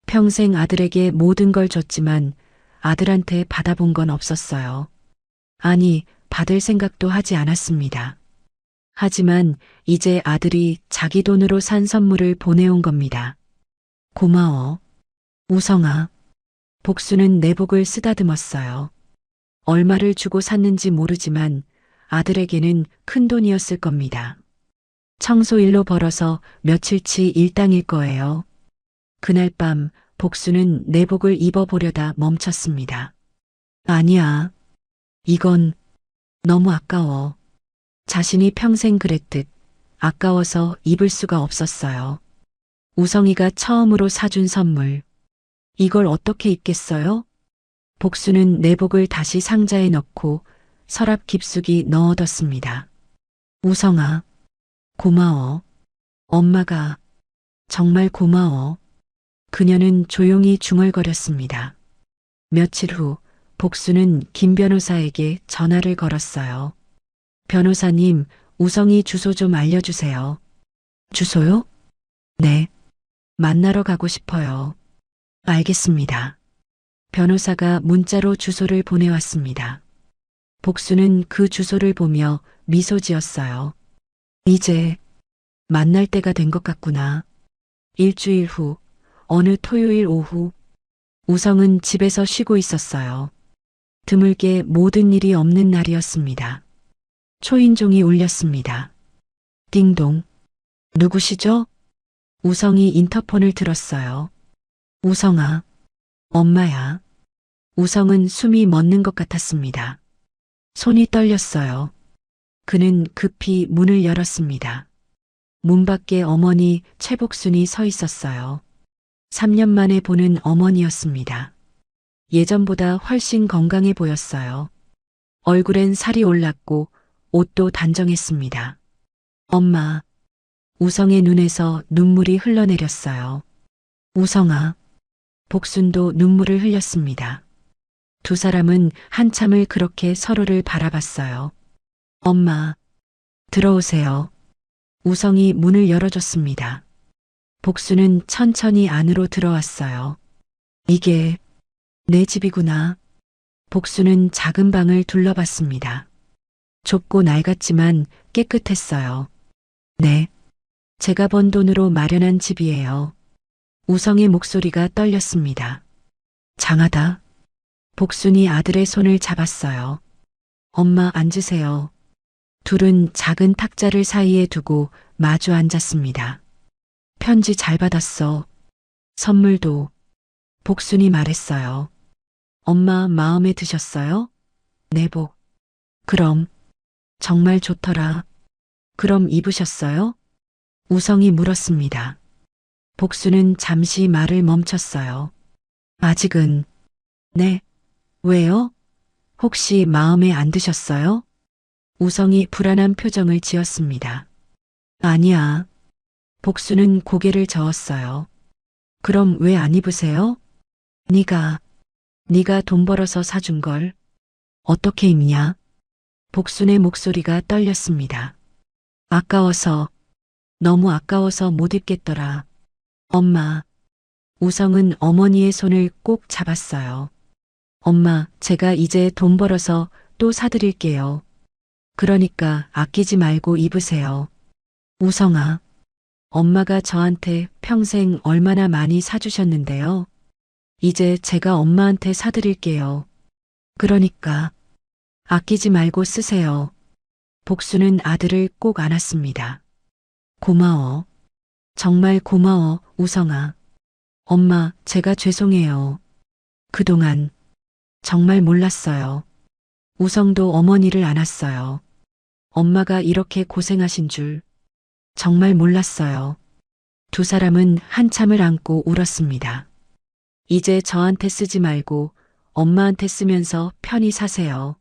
평생 아들에게 모든 걸 줬지만 아들한테 받아본 건 없었어요. 아니, 받을 생각도 하지 않았습니다. 하지만 이제 아들이 자기 돈으로 산 선물을 보내온 겁니다. 고마워. 우성아. 복수는 내복을 쓰다듬었어요. 얼마를 주고 샀는지 모르지만 아들에게는 큰 돈이었을 겁니다. 청소일로 벌어서 며칠치 일당일 거예요. 그날 밤 복수는 내복을 입어보려다 멈췄습니다. 아니야. 이건 너무 아까워. 자신이 평생 그랬듯 아까워서 입을 수가 없었어요. 우성이가 처음으로 사준 선물. 이걸 어떻게 입겠어요? 복수는 내복을 다시 상자에 넣고 서랍 깊숙이 넣어뒀습니다. 우성아, 고마워. 엄마가 정말 고마워. 그녀는 조용히 중얼거렸습니다. 며칠 후 복수는 김 변호사에게 전화를 걸었어요. 변호사님, 우성이 주소 좀 알려주세요. 주소요? 네. 만나러 가고 싶어요. 알겠습니다. 변호사가 문자로 주소를 보내왔습니다. 복수는 그 주소를 보며 미소 지었어요. 이제 만날 때가 된 것 같구나. 일주일 후, 어느 토요일 오후, 우성은 집에서 쉬고 있었어요. 드물게 모든 일이 없는 날이었습니다. 초인종이 울렸습니다. 띵동. 누구시죠? 우성이 인터폰을 들었어요. 우성아, 엄마야. 우성은 숨이 멎는 것 같았습니다. 손이 떨렸어요. 그는 급히 문을 열었습니다. 문 밖에 어머니 최복순이 서 있었어요. 3년 만에 보는 어머니였습니다. 예전보다 훨씬 건강해 보였어요. 얼굴엔 살이 올랐고 옷도 단정했습니다. 엄마, 우성의 눈에서 눈물이 흘러내렸어요. 우성아, 복순도 눈물을 흘렸습니다. 두 사람은 한참을 그렇게 서로를 바라봤어요. 엄마, 들어오세요. 우성이 문을 열어줬습니다. 복수는 천천히 안으로 들어왔어요. 이게 내 집이구나. 복수는 작은 방을 둘러봤습니다. 좁고 낡았지만 깨끗했어요. 네, 제가 번 돈으로 마련한 집이에요. 우성의 목소리가 떨렸습니다. 장하다. 복순이 아들의 손을 잡았어요. 엄마 앉으세요. 둘은 작은 탁자를 사이에 두고 마주 앉았습니다. 편지 잘 받았어. 선물도. 복순이 말했어요. 엄마 마음에 드셨어요? 내복. 그럼. 정말 좋더라. 그럼 입으셨어요? 우성이 물었습니다. 복순은 잠시 말을 멈췄어요. 아직은. 네. 왜요? 혹시 마음에 안 드셨어요? 우성이 불안한 표정을 지었습니다. 아니야. 복수는 고개를 저었어요. 그럼 왜 안 입으세요? 네가 돈 벌어서 사준 걸. 어떻게 입냐? 복순의 목소리가 떨렸습니다. 아까워서, 너무 아까워서 못 입겠더라. 엄마. 우성은 어머니의 손을 꼭 잡았어요. 엄마, 제가 이제 돈 벌어서 또 사드릴게요. 그러니까 아끼지 말고 입으세요. 우성아, 엄마가 저한테 평생 얼마나 많이 사주셨는데요. 이제 제가 엄마한테 사드릴게요. 그러니까 아끼지 말고 쓰세요. 복수는 아들을 꼭 안았습니다. 고마워. 정말 고마워, 우성아. 엄마, 제가 죄송해요. 그동안 정말 몰랐어요. 우성도 어머니를 안았어요. 엄마가 이렇게 고생하신 줄 정말 몰랐어요. 두 사람은 한참을 안고 울었습니다. 이제 저한테 쓰지 말고 엄마한테 쓰면서 편히 사세요.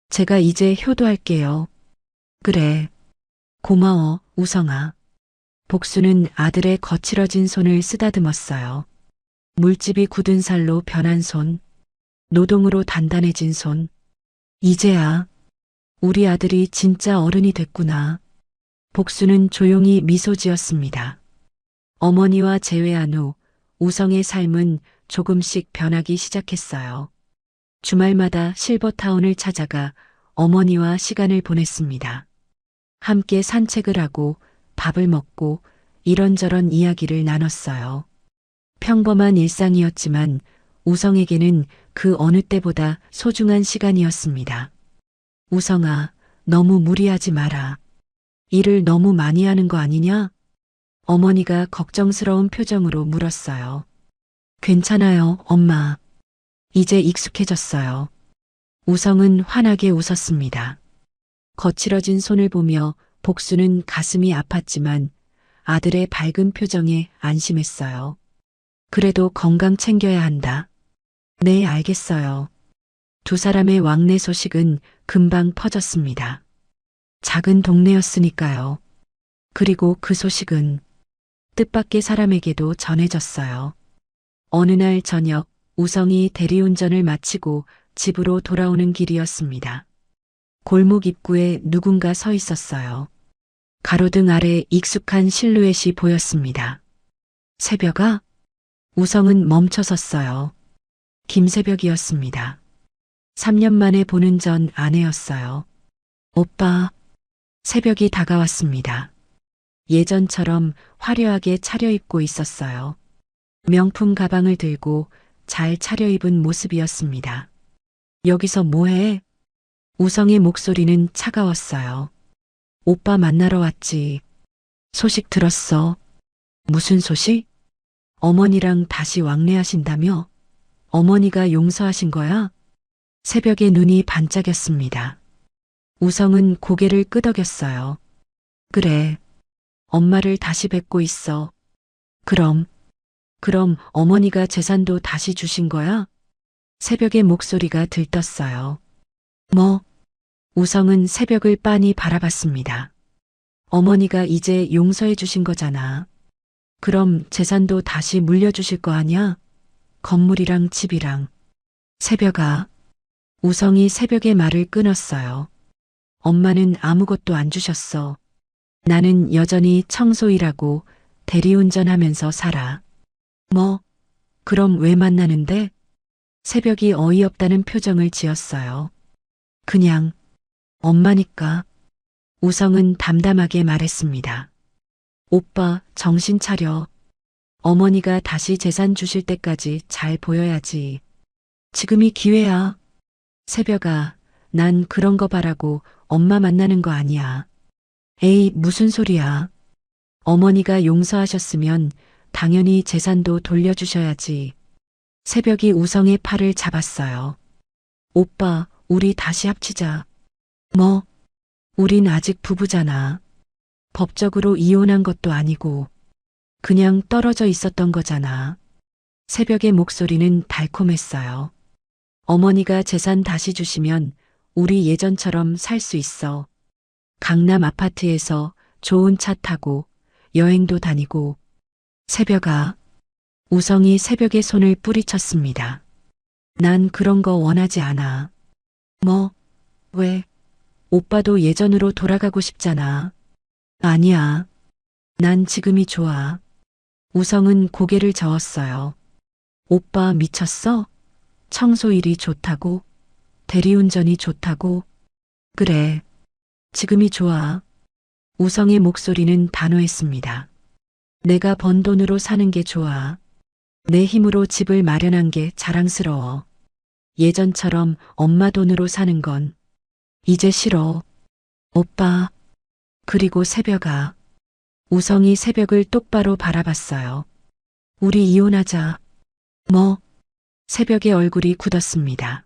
제가 이제 효도할게요. 그래. 고마워, 우성아. 복수는 아들의 거칠어진 손을 쓰다듬었어요. 물집이 굳은 살로 변한 손, 노동으로 단단해진 손. 이제야 우리 아들이 진짜 어른이 됐구나. 복수는 조용히 미소 지었습니다. 어머니와 재회한 후 우성의 삶은 조금씩 변하기 시작했어요. 주말마다 실버타운을 찾아가 어머니와 시간을 보냈습니다. 함께 산책을 하고 밥을 먹고 이런저런 이야기를 나눴어요. 평범한 일상이었지만 우성에게는 그 어느 때보다 소중한 시간이었습니다. 우성아, 너무 무리하지 마라. 일을 너무 많이 하는 거 아니냐? 어머니가 걱정스러운 표정으로 물었어요. 괜찮아요, 엄마. 이제 익숙해졌어요. 우성은 환하게 웃었습니다. 거칠어진 손을 보며 복수는 가슴이 아팠지만 아들의 밝은 표정에 안심했어요. 그래도 건강 챙겨야 한다. 네, 알겠어요. 두 사람의 왕래 소식은 금방 퍼졌습니다. 작은 동네였으니까요. 그리고 그 소식은 뜻밖의 사람에게도 전해졌어요. 어느 날 저녁 우성이 대리운전을 마치고 집으로 돌아오는 길이었습니다. 골목 입구에 누군가 서 있었어요. 가로등 아래 익숙한 실루엣이 보였습니다. 새벽아? 우성은 멈춰섰어요. 김새벽이었습니다. 3년 만에 보는 전 아내였어요. 오빠. 새벽이 다가왔습니다. 예전처럼 화려하게 차려입고 있었어요. 명품 가방을 들고 잘 차려입은 모습이었습니다. 여기서 뭐해? 우성의 목소리는 차가웠어요. 오빠 만나러 왔지. 소식 들었어. 무슨 소식? 어머니랑 다시 왕래하신다며? 어머니가 용서하신 거야? 새벽에 눈이 반짝였습니다. 우성은 고개를 끄덕였어요. 그래. 엄마를 다시 뵙고 있어. 그럼 어머니가 재산도 다시 주신 거야? 새벽의 목소리가 들떴어요. 뭐? 우성은 새벽을 빤히 바라봤습니다. 어머니가 이제 용서해 주신 거잖아. 그럼 재산도 다시 물려주실 거 아냐? 건물이랑 집이랑. 새벽아. 우성이 새벽의 말을 끊었어요. 엄마는 아무것도 안 주셨어. 나는 여전히 청소일하고 대리운전하면서 살아. 뭐? 그럼 왜 만나는데? 새벽이 어이없다는 표정을 지었어요. 그냥 엄마니까. 우성은 담담하게 말했습니다. 오빠, 정신 차려. 어머니가 다시 재산 주실 때까지 잘 보여야지. 지금이 기회야. 새벽아, 난 그런 거 바라고 엄마 만나는 거 아니야. 에이, 무슨 소리야. 어머니가 용서하셨으면 당연히 재산도 돌려주셔야지. 새벽이 우성의 팔을 잡았어요. 오빠, 우리 다시 합치자. 뭐? 우린 아직 부부잖아. 법적으로 이혼한 것도 아니고 그냥 떨어져 있었던 거잖아. 새벽의 목소리는 달콤했어요. 어머니가 재산 다시 주시면 우리 예전처럼 살 수 있어. 강남 아파트에서 좋은 차 타고 여행도 다니고. 새벽아. 우성이 새벽의 손을 뿌리쳤습니다. 난 그런 거 원하지 않아. 뭐? 왜? 오빠도 예전으로 돌아가고 싶잖아. 아니야. 난 지금이 좋아. 우성은 고개를 저었어요. 오빠 미쳤어? 청소일이 좋다고? 대리운전이 좋다고? 그래. 지금이 좋아. 우성의 목소리는 단호했습니다. 내가 번 돈으로 사는 게 좋아. 내 힘으로 집을 마련한 게 자랑스러워. 예전처럼 엄마 돈으로 사는 건 이제 싫어. 오빠. 그리고 새벽아. 우성이 새벽을 똑바로 바라봤어요. 우리 이혼하자. 뭐? 새벽의 얼굴이 굳었습니다.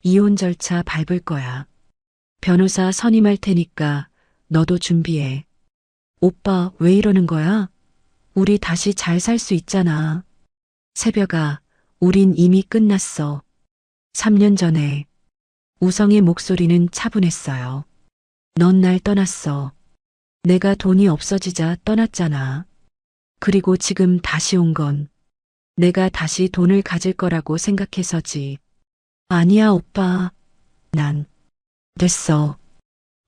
이혼 절차 밟을 거야. 변호사 선임할 테니까 너도 준비해. 오빠, 왜 이러는 거야? 우리 다시 잘 살 수 있잖아. 새벽아, 우린 이미 끝났어. 3년 전에. 우성의 목소리는 차분했어요. 넌 날 떠났어. 내가 돈이 없어지자 떠났잖아. 그리고 지금 다시 온 건 내가 다시 돈을 가질 거라고 생각해서지. 아니야, 오빠. 난 됐어.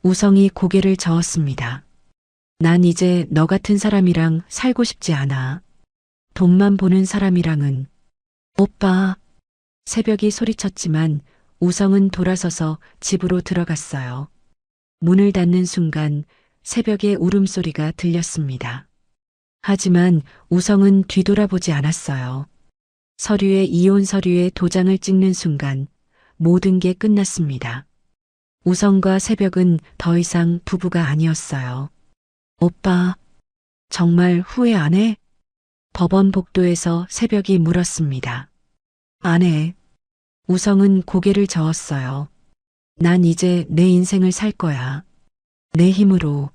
우성이 고개를 저었습니다. 난 이제 너 같은 사람이랑 살고 싶지 않아. 돈만 보는 사람이랑은. 오빠. 새벽이 소리쳤지만 우성은 돌아서서 집으로 들어갔어요. 문을 닫는 순간 새벽의 울음소리가 들렸습니다. 하지만 우성은 뒤돌아보지 않았어요. 이혼 서류에 도장을 찍는 순간 모든 게 끝났습니다. 우성과 새벽은 더 이상 부부가 아니었어요. 오빠, 정말 후회 안 해? 법원 복도에서 새벽이 물었습니다. 안 해. 우성은 고개를 저었어요. 난 이제 내 인생을 살 거야. 내 힘으로.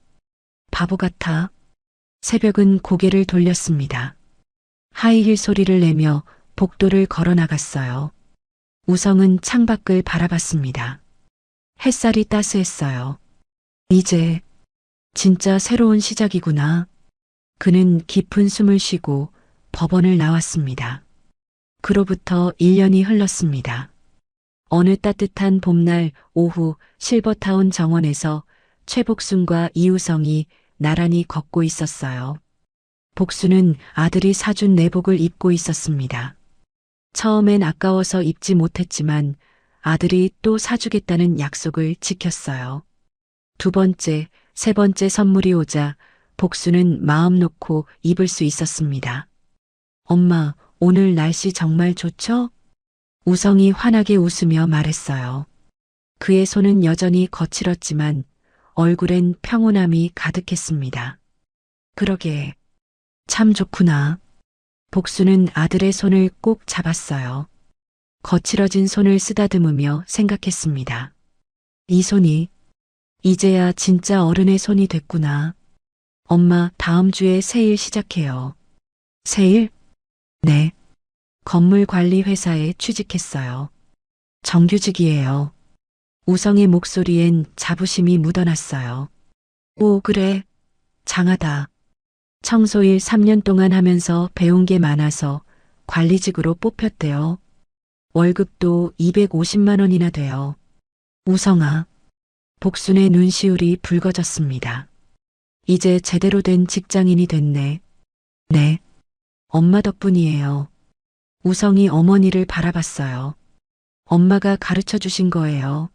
바보 같아. 새벽은 고개를 돌렸습니다. 하이힐 소리를 내며 복도를 걸어 나갔어요. 우성은 창밖을 바라봤습니다. 햇살이 따스했어요. 이제 진짜 새로운 시작이구나. 그는 깊은 숨을 쉬고 법원을 나왔습니다. 그로부터 1년이 흘렀습니다. 어느 따뜻한 봄날 오후 실버타운 정원에서 최복순과 이우성이 나란히 걷고 있었어요. 복순은 아들이 사준 내복을 입고 있었습니다. 처음엔 아까워서 입지 못했지만 아들이 또 사주겠다는 약속을 지켰어요. 두 번째, 세 번째 선물이 오자 복순은 마음 놓고 입을 수 있었습니다. 엄마, 오늘 날씨 정말 좋죠? 우성이 환하게 웃으며 말했어요. 그의 손은 여전히 거칠었지만 얼굴엔 평온함이 가득했습니다. 그러게, 참 좋구나. 복수는 아들의 손을 꼭 잡았어요. 거칠어진 손을 쓰다듬으며 생각했습니다. 이 손이 이제야 진짜 어른의 손이 됐구나. 엄마, 다음 주에 새일 시작해요. 새일? 네. 건물 관리 회사에 취직했어요. 정규직이에요. 우성의 목소리엔 자부심이 묻어났어요. 오, 그래. 장하다. 청소일 3년 동안 하면서 배운 게 많아서 관리직으로 뽑혔대요. 월급도 250만 원이나 돼요. 우성아. 복순의 눈시울이 붉어졌습니다. 이제 제대로 된 직장인이 됐네. 네. 엄마 덕분이에요. 우성이 어머니를 바라봤어요. 엄마가 가르쳐 주신 거예요.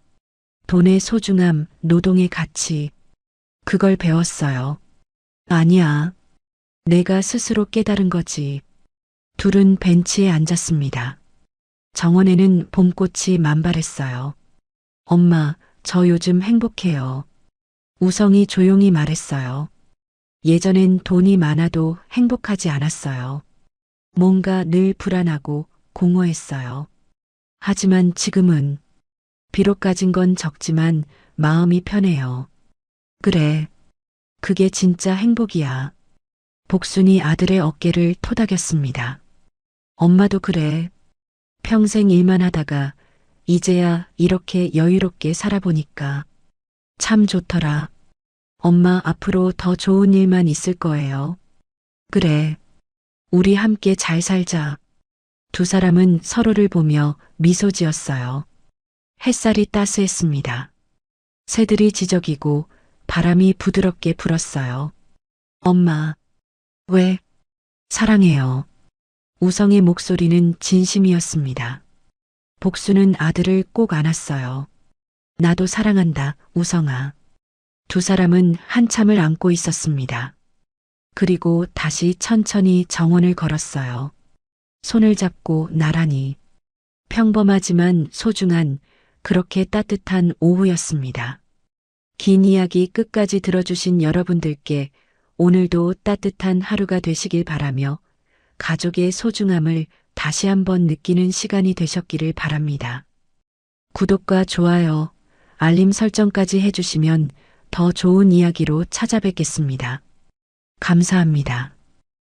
돈의 소중함, 노동의 가치. 그걸 배웠어요. 아니야. 내가 스스로 깨달은 거지. 둘은 벤치에 앉았습니다. 정원에는 봄꽃이 만발했어요. 엄마, 저 요즘 행복해요. 우성이 조용히 말했어요. 예전엔 돈이 많아도 행복하지 않았어요. 뭔가 늘 불안하고 공허했어요. 하지만 지금은 비록 가진 건 적지만 마음이 편해요. 그래, 그게 진짜 행복이야. 복순이 아들의 어깨를 토닥였습니다. 엄마도 그래. 평생 일만 하다가 이제야 이렇게 여유롭게 살아보니까 참 좋더라. 엄마 앞으로 더 좋은 일만 있을 거예요. 그래. 우리 함께 잘 살자. 두 사람은 서로를 보며 미소 지었어요. 햇살이 따스했습니다. 새들이 지저귀고 바람이 부드럽게 불었어요. 엄마, 왜? 사랑해요. 우성의 목소리는 진심이었습니다. 복수는 아들을 꼭 안았어요. 나도 사랑한다, 우성아. 두 사람은 한참을 안고 있었습니다. 그리고 다시 천천히 정원을 걸었어요. 손을 잡고 나란히. 평범하지만 소중한 그렇게 따뜻한 오후였습니다. 긴 이야기 끝까지 들어주신 여러분들께 오늘도 따뜻한 하루가 되시길 바라며 가족의 소중함을 다시 한번 느끼는 시간이 되셨기를 바랍니다. 구독과 좋아요, 알림 설정까지 해주시면 더 좋은 이야기로 찾아뵙겠습니다. 감사합니다.